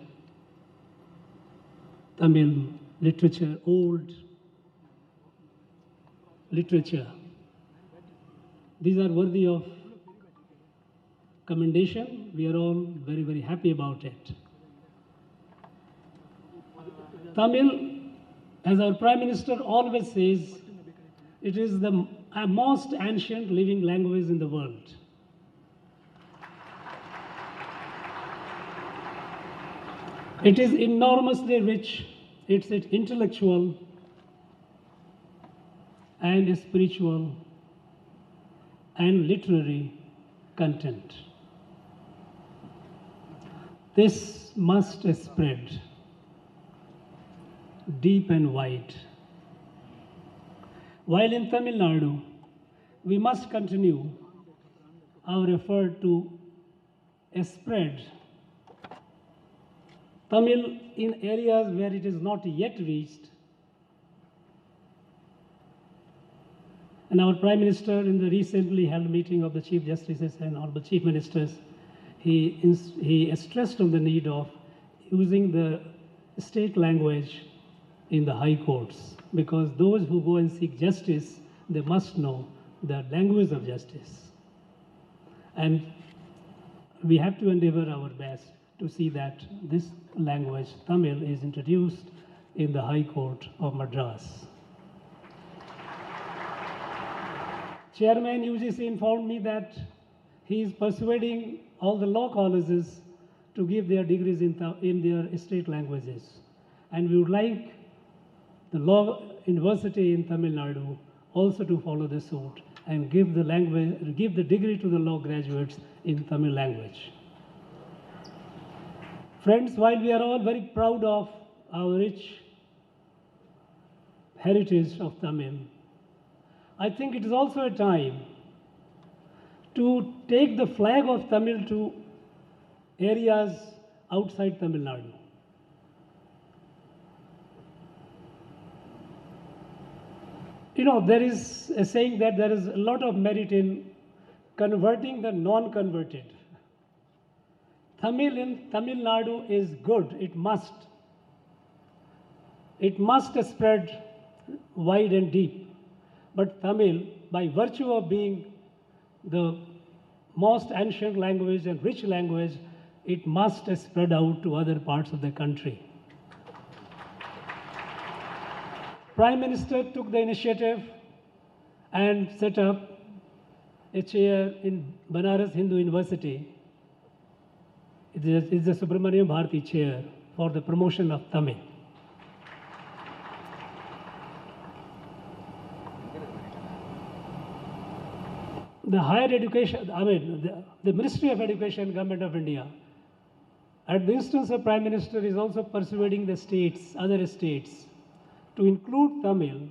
Tamil literature, old literature. These are worthy of commendation. We are all very, very happy about it. Tamil, as our Prime Minister always says, it is the most ancient living language in the world. It is enormously rich. It's intellectual and spiritual and literary content. This must spread deep and wide. While in Tamil Nadu, we must continue our effort to spread Tamil in areas where it is not yet reached. And our Prime Minister, in the recently held meeting of the Chief Justices and Honorable Chief Ministers, he stressed on the need of using the state language in the high courts, because those who go and seek justice they must know the language of justice. And we have to endeavor our best to see that this language, Tamil, is introduced in the High Court of Madras. Chairman UGC informed me that he is persuading all the law colleges to give their degrees in their state languages. And we would like the law university in Tamil Nadu also to follow the suit and give the degree to the law graduates in Tamil language. Friends, while we are all very proud of our rich heritage of Tamil, I think it is also a time to take the flag of Tamil to areas outside Tamil Nadu. You know, there is a saying that there is a lot of merit in converting the non-converted. Tamil in Tamil Nadu is good. It must spread wide and deep. But Tamil, by virtue of being the most ancient language and rich language, it must spread out to other parts of the country. Prime Minister took the initiative and set up a chair in Banaras Hindu University. It is the Subramaniam Bharati chair for the promotion of Tamil. The higher education, the Ministry of Education, Government of India, at the instance of Prime Minister, is also persuading the states, other states, to include Tamil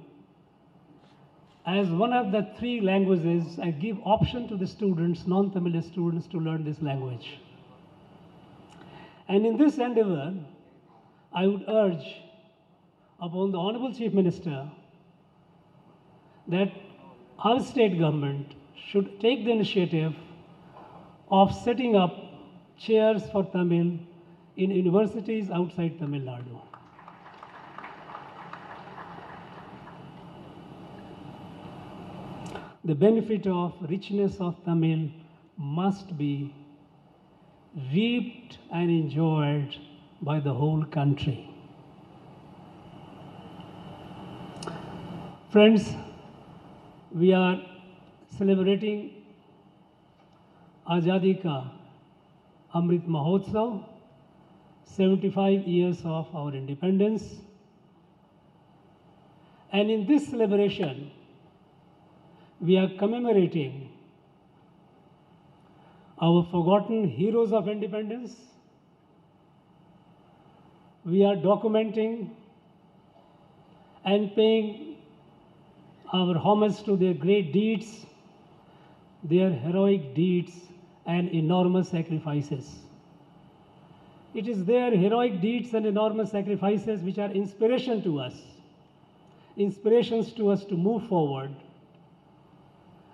as one of the 3 languages and give option to the students, non-Tamil students, to learn this language. And in this endeavor, I would urge upon the Honorable Chief Minister that our state government should take the initiative of setting up chairs for Tamil in universities outside Tamil Nadu. The benefit of richness of Tamil must be reaped and enjoyed by the whole country. Friends, we are celebrating Azadi Ka Amrit Mahotsav, 75 years of our independence. And in this celebration, we are commemorating our forgotten heroes of independence. We are documenting and paying our homage to their great deeds, their heroic deeds and enormous sacrifices. It is their heroic deeds and enormous sacrifices which are inspirations to us to move forward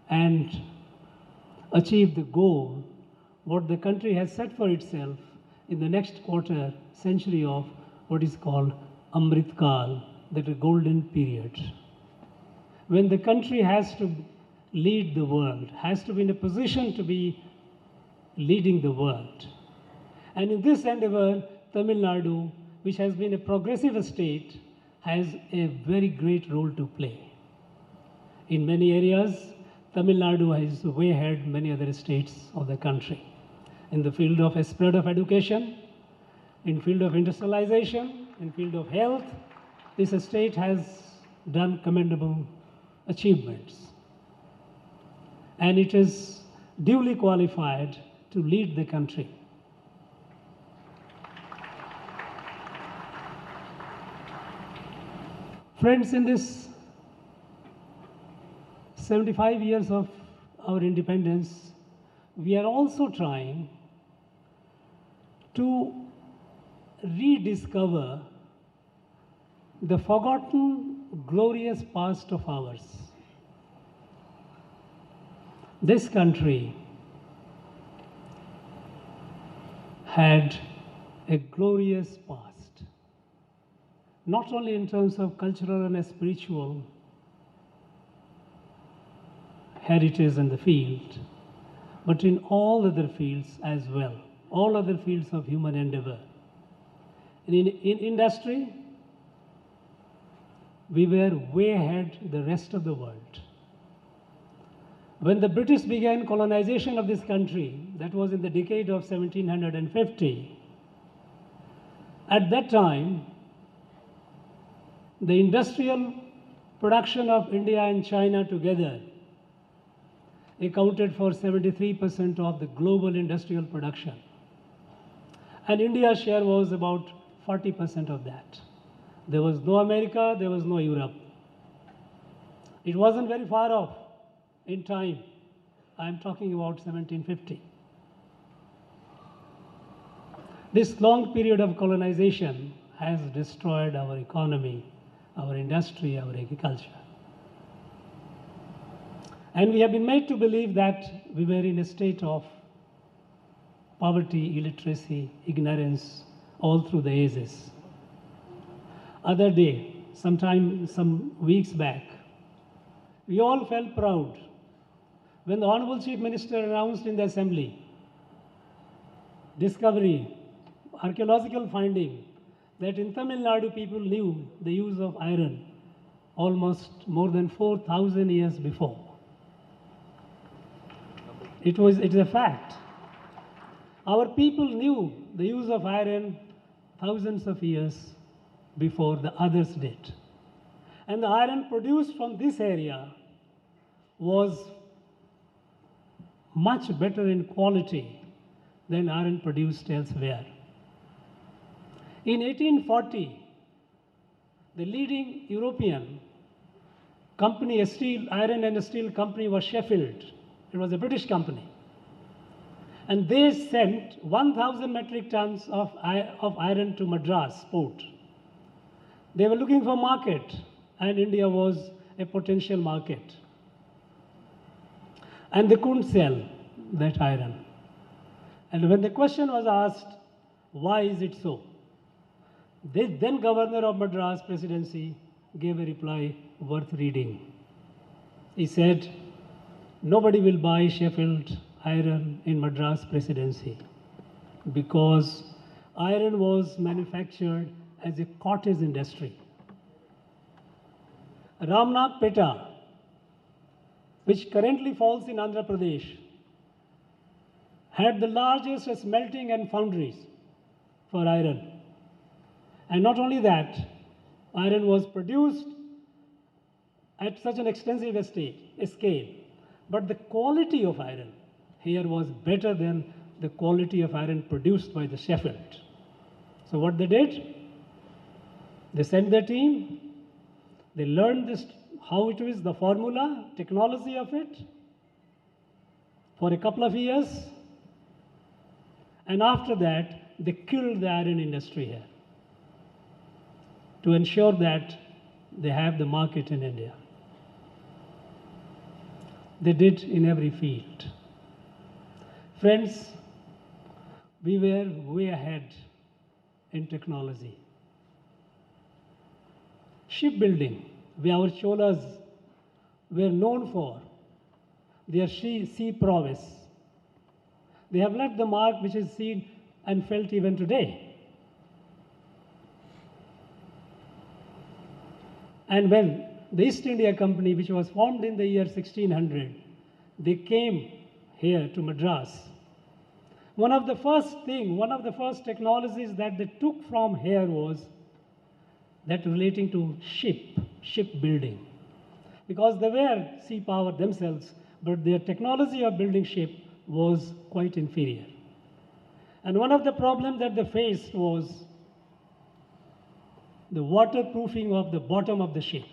and achieve the goal, what the country has set for itself in the next quarter century of what is called Amrit Kal, that a golden period. When the country has to lead the world, has to be in a position to be leading the world. And in this endeavor, Tamil Nadu, which has been a progressive state, has a very great role to play. In many areas, Tamil Nadu is way ahead many other states of the country. In the field of spread of education, in field of industrialization, in field of health, this state has done commendable achievements. And it is duly qualified to lead the country. Friends, in this 75 years of our independence, we are also trying to rediscover the forgotten glorious past of ours. This country had a glorious past, not only in terms of cultural and spiritual heritage in the field, but in all other fields as well, all other fields of human endeavor. In industry, we were way ahead the rest of the world. When the British began colonization of this country, that was in the decade of 1750, at that time, the industrial production of India and China together accounted for 73% of the global industrial production. And India's share was about 40% of that. There was no America, there was no Europe. It wasn't very far off in time. I'm talking about 1750. This long period of colonization has destroyed our economy, our industry, our agriculture. And we have been made to believe that we were in a state of poverty, illiteracy, ignorance, all through the ages. Other day, some weeks back, we all felt proud when the Honorable Chief Minister announced in the Assembly discovery, archaeological finding, that in Tamil Nadu people knew the use of iron almost more than 4,000 years before. It's a fact. Our people knew the use of iron thousands of years before the others did. And the iron produced from this area was much better in quality than iron produced elsewhere. In 1840, the leading European company, iron and steel company, was Sheffield. It was a British company. And they sent 1,000 metric tons of iron to Madras port. They were looking for market, and India was a potential market. And they couldn't sell that iron. And when the question was asked, why is it so? The then governor of Madras Presidency gave a reply worth reading. He said, nobody will buy Sheffield iron in Madras Presidency because iron was manufactured as a cottage industry. Ramnakpeta, which currently falls in Andhra Pradesh, had the largest smelting and foundries for iron. And not only that, iron was produced at such an extensive scale, but the quality of iron here was better than the quality of iron produced by the Sheffield. So what they did, they sent their team, they learned this, how it is, the formula, technology of it, for a couple of years, and after that, they killed the iron industry here to ensure that they have the market in India. They did in every field. Friends, we were way ahead in technology. Shipbuilding, our Cholas were known for their sea prowess. They have left the mark which is seen and felt even today. And when the East India Company, which was formed in the year 1600, they came here to Madras. One of the first technologies that they took from here was that relating to shipbuilding. Because they were sea power themselves, but their technology of building ship was quite inferior. And one of the problems that they faced was the waterproofing of the bottom of the ship.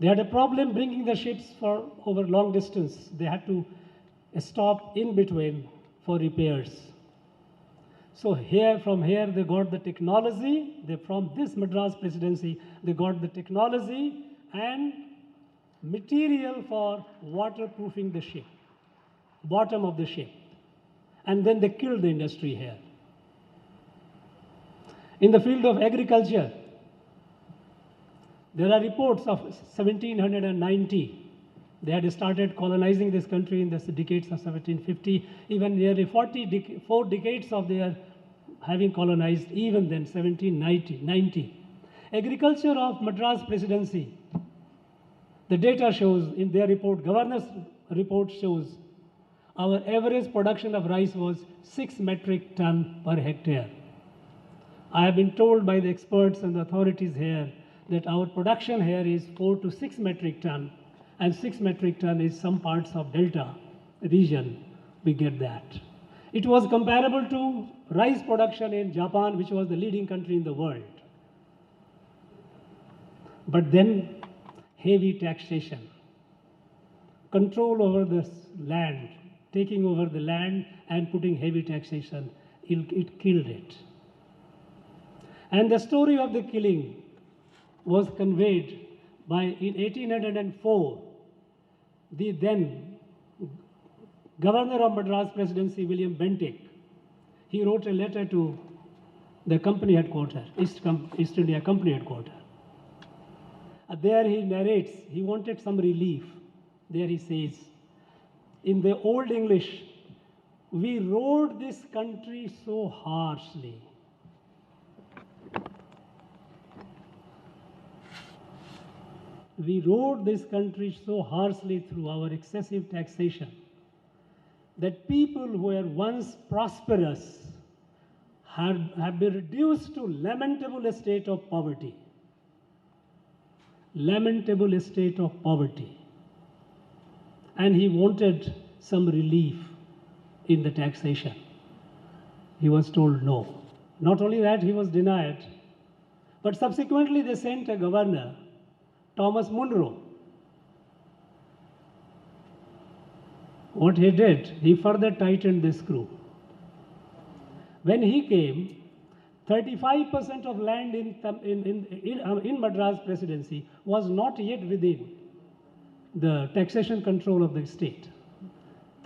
They had a problem bringing the ships for over long distance. They had to stop in between for repairs. So from here they got the technology. From this Madras Presidency, they got the technology and material for waterproofing the ship, bottom of the ship. And then they killed the industry here. In the field of agriculture, there are reports of 1790 They had started colonizing this country in the decades of 1750, even nearly 4 decades of their having colonized, even then 1790. Agriculture of Madras Presidency, the data shows in their report, governor's report shows, our average production of rice was 6 metric ton per hectare. I have been told by the experts and the authorities here that our production here is 4 to 6 metric ton, and 6 metric ton is some parts of Delta region, we get that. It was comparable to rice production in Japan, which was the leading country in the world. But then heavy taxation, control over this land, taking over the land and putting heavy taxation, it killed it. And the story of the killing was conveyed by, in 1804, the then Governor of Madras Presidency, William Bentinck, he wrote a letter to the company headquarters, East India Company headquarters. There he narrates, he wanted some relief. There he says, in the Old English, we rode this country so harshly. We rode this country so harshly through our excessive taxation that people who were once prosperous have been reduced to lamentable state of poverty. Lamentable state of poverty. And he wanted some relief in the taxation. He was told no. Not only that, he was denied, but subsequently they sent a governor, Thomas Munro. What he did, he further tightened the screw. When he came, 35% of land in Madras Presidency was not yet within the taxation control of the state.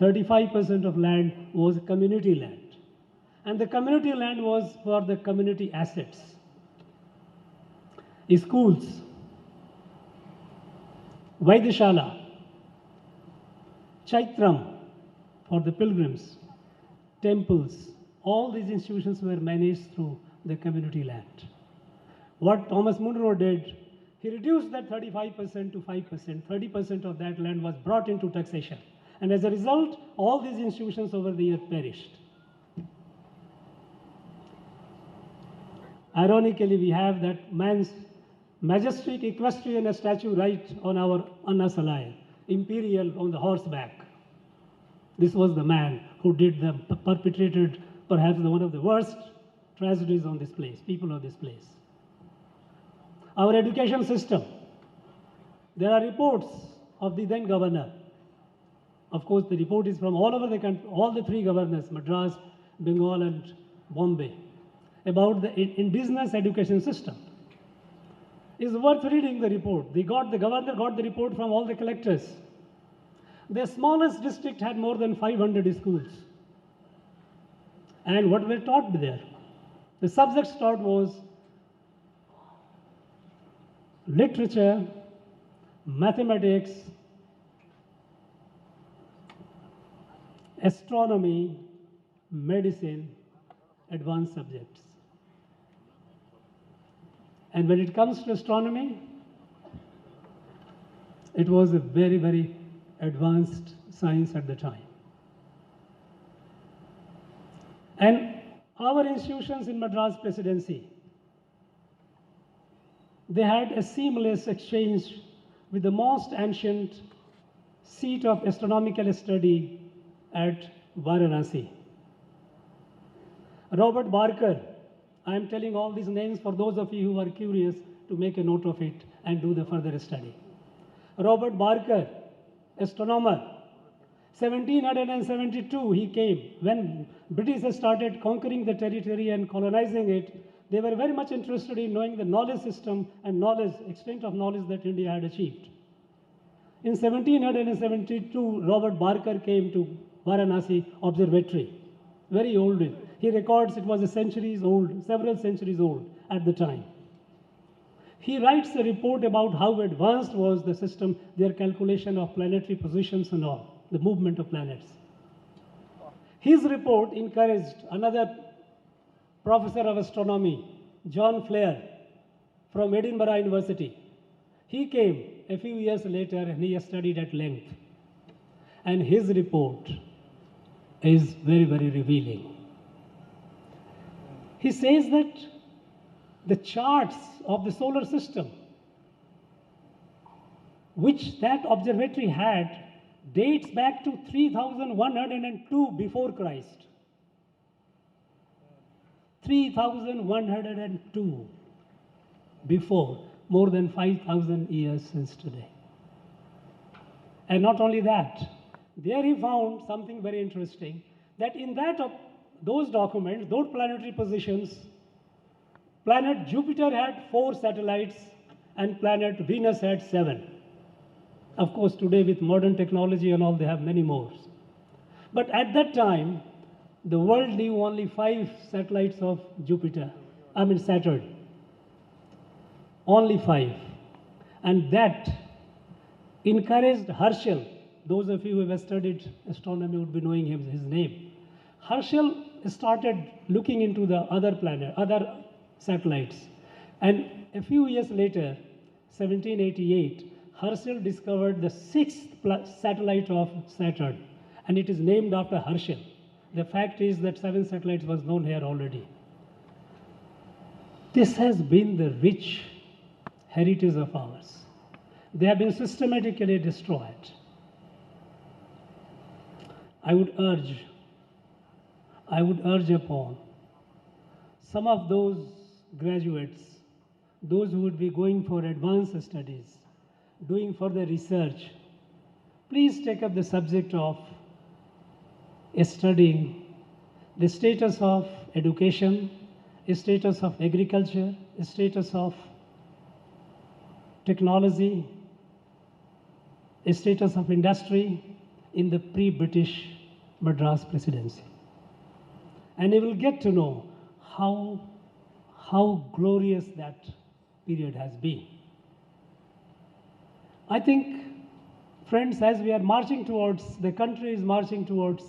35% of land was community land. And the community land was for the community assets. Schools, Vaidishala, Chaitram for the pilgrims, temples, all these institutions were managed through the community land. What Thomas Munro did, he reduced that 35% to 5%. 30% of that land was brought into taxation. And as a result, all these institutions over the years perished. Ironically, we have that man's majestic equestrian statue right on our Anna Salai, imperial on the horseback. This was the man who perpetrated perhaps one of the worst tragedies on this place, people of this place. Our education system, there are reports of the then governor. Of course, the report is from all over the country, all the 3 governors, Madras, Bengal and Bombay, about the indigenous education system. It's worth reading the report. The governor got the report from all the collectors. The smallest district had more than 500 schools. And what were taught there? The subjects taught was literature, mathematics, astronomy, medicine, advanced subjects. And when it comes to astronomy, it was a very, very advanced science at the time. And our institutions in Madras Presidency, they had a seamless exchange with the most ancient seat of astronomical study at Varanasi. Robert Barker, I am telling all these names for those of you who are curious to make a note of it and do the further study. Robert Barker, astronomer, 1772 he came. When British started conquering the territory and colonizing it, they were very much interested in knowing the knowledge system and extent of knowledge that India had achieved. In 1772, Robert Barker came to Varanasi Observatory, very old. He records it was several centuries old at the time. He writes a report about how advanced was the system, their calculation of planetary positions and all, the movement of planets. His report encouraged another professor of astronomy, John Flair, from Edinburgh University. He came a few years later and he studied at length. And his report is very, very revealing. He says that the charts of the solar system, which that observatory had, dates back to 3102 before Christ. 3102 before, more than 5,000 years since today. And not only that, there he found something very interesting, that in those documents, those planetary positions, planet Jupiter had 4 satellites and planet Venus had 7. Of course, today with modern technology and all, they have many more. But at that time, the world knew only 5 satellites of Saturn. Only 5. And that encouraged Herschel. Those of you who have studied astronomy would be knowing his name. Herschel started looking into the other satellites. And a few years later, 1788, Herschel discovered the 6th satellite of Saturn, and it is named after Herschel. The fact is that 7 satellites was known here already. This has been the rich heritage of ours. They have been systematically destroyed. I would urge upon some of those graduates, those who would be going for advanced studies, doing further research, please take up the subject of studying the status of education, status of agriculture, status of technology, status of industry in the pre-British Madras presidency. And you will get to know how glorious that period has been. I think, friends, as we are marching towards, the country is marching towards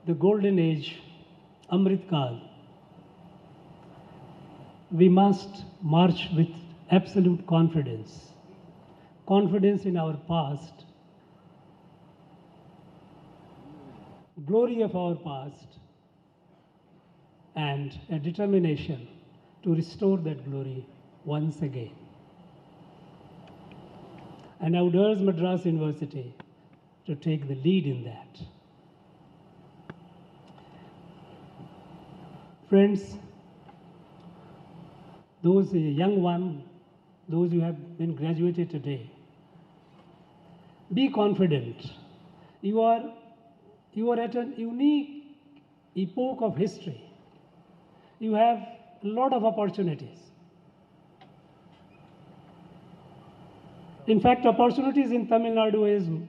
the golden age, Amrit Kal, we must march with absolute confidence. Confidence in our past, glory of our past, and a determination to restore that glory once again. And I would urge Madras University to take the lead in that. Friends, those young ones, those who have been graduated today, be confident. You are at a unique epoch of history. You have a lot of opportunities. In fact, opportunities in Tamil Nadu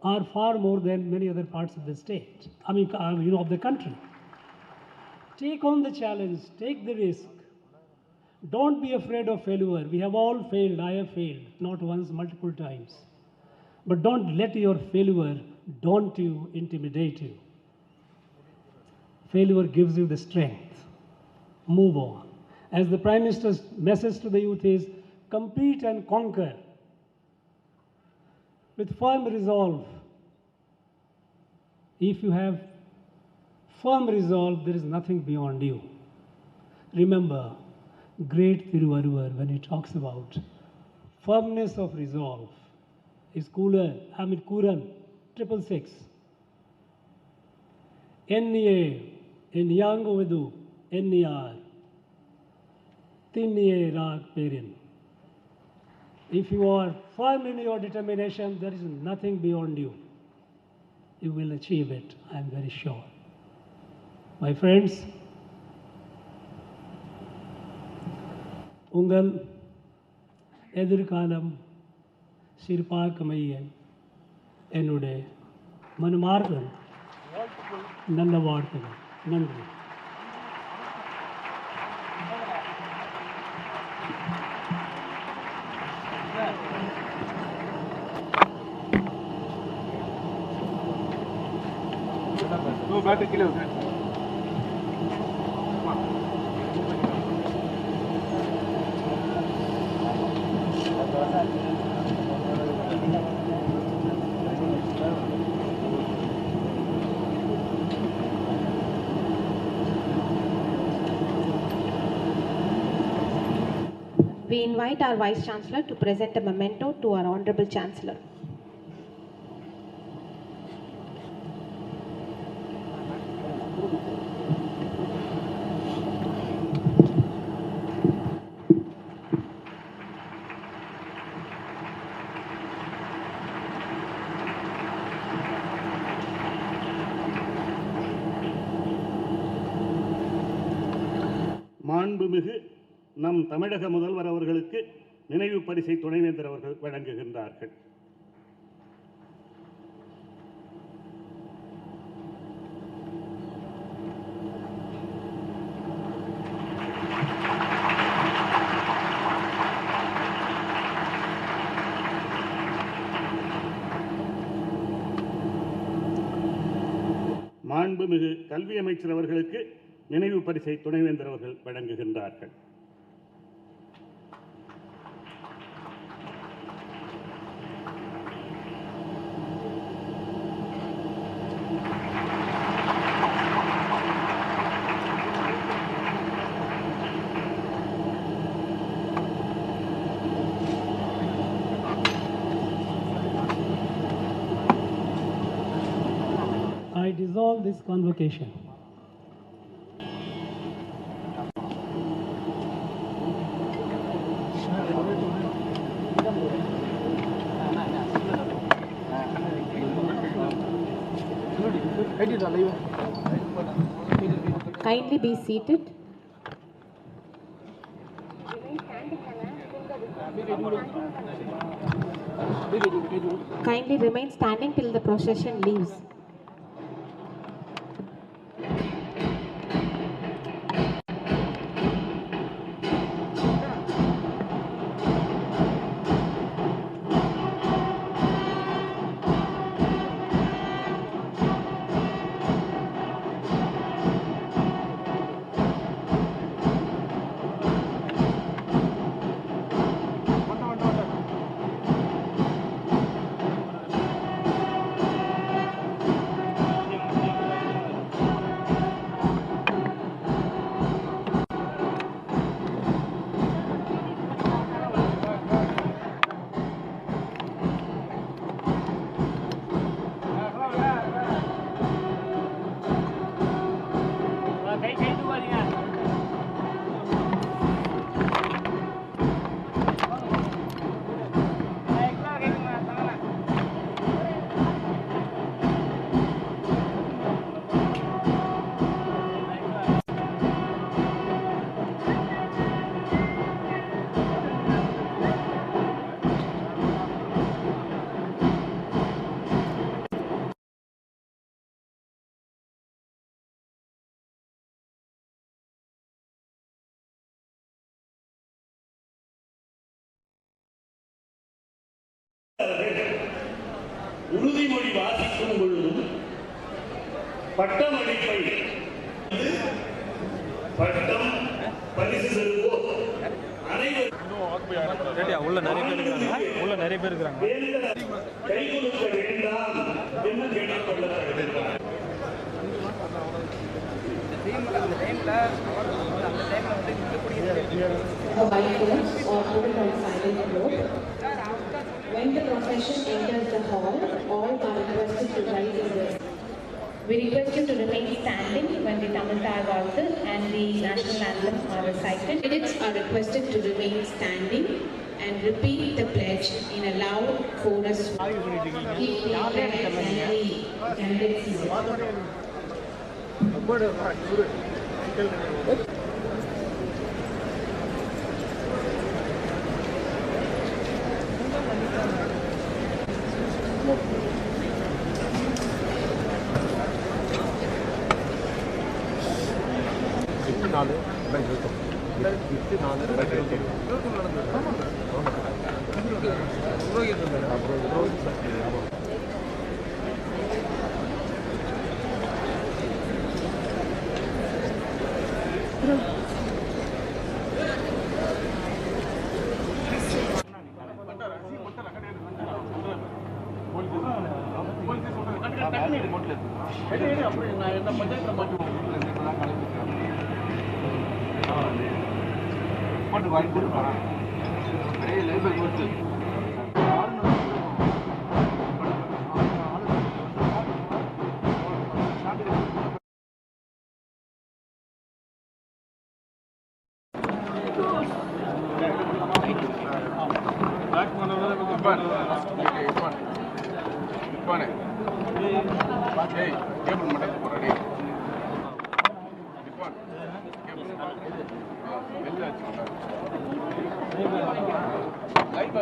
are far more than many other parts of the state, of the country. Take on the challenge, take the risk. Don't be afraid of failure. We have all failed. I have failed, not once, multiple times. But don't let your failure daunt you, intimidate you. Failure gives you the strength. Move on. As the Prime Minister's message to the youth is, compete and conquer. With firm resolve. If you have firm resolve, there is nothing beyond you. Remember, great Thiruvarur, when he talks about firmness of resolve, is Kuran 666. NA, Enyangovedu, NER, Tinye Rag Perin. If you are firm in your determination, there is nothing beyond you. You will achieve it, I am very sure. My friends, உங்கள் எதிர்காலம் சிறப்பாக என்னுடைய மனமார்ந்த நல்ல வாழ்த்துக்கள். நன்றி. Battery கீழே வைங்க. We invite our Vice Chancellor to present a memento to our Honorable Chancellor. மாண்புமிகு நம் தமிழக முதல்வர் அவர்களுக்கு நினைவு பரிசை துணைவேந்தர் அவர்கள் வழங்குகின்றார்கள். மாண்புமிகு கல்வி அமைச்சர் அவர்களுக்கு நினைவு பரிசை துணைவேந்தர் அவர்கள் வழங்குகின்றார்கள். I dissolve this convocation. Kindly be seated. Kindly remain standing till the procession leaves. உறுதிமொழி வாசிக்கும் பொழுதும் பட்டமளிப்பை பட்டம் பரிசு பெறுவோர் அனைவரும் உள்ள நிறைய பேர் இருக்கிறாங்க கை கொடுக்க வேண்டாம் என்று கேட்டுக்கொள்ளப்படுகிறது. When the procession enters the hall, all are requested to rise in the. We request you to remain standing when the Tamil Tagadu and the national anthem are recited. Candidates are requested to remain standing and repeat the pledge in a loud chorus. Keep the flag and the candidates seated. அப்புறம் நான் என்ன பஞ்சாயத்தில் மாட்டுவோம் தான் கலந்துக்கிறேன் போட்டு வாங்கி கொடுப்பேன் பெரிய labour கொடுத்து கேபிள் மட்டும் போறேன் வெளில வச்சுக்கோங்க லைட்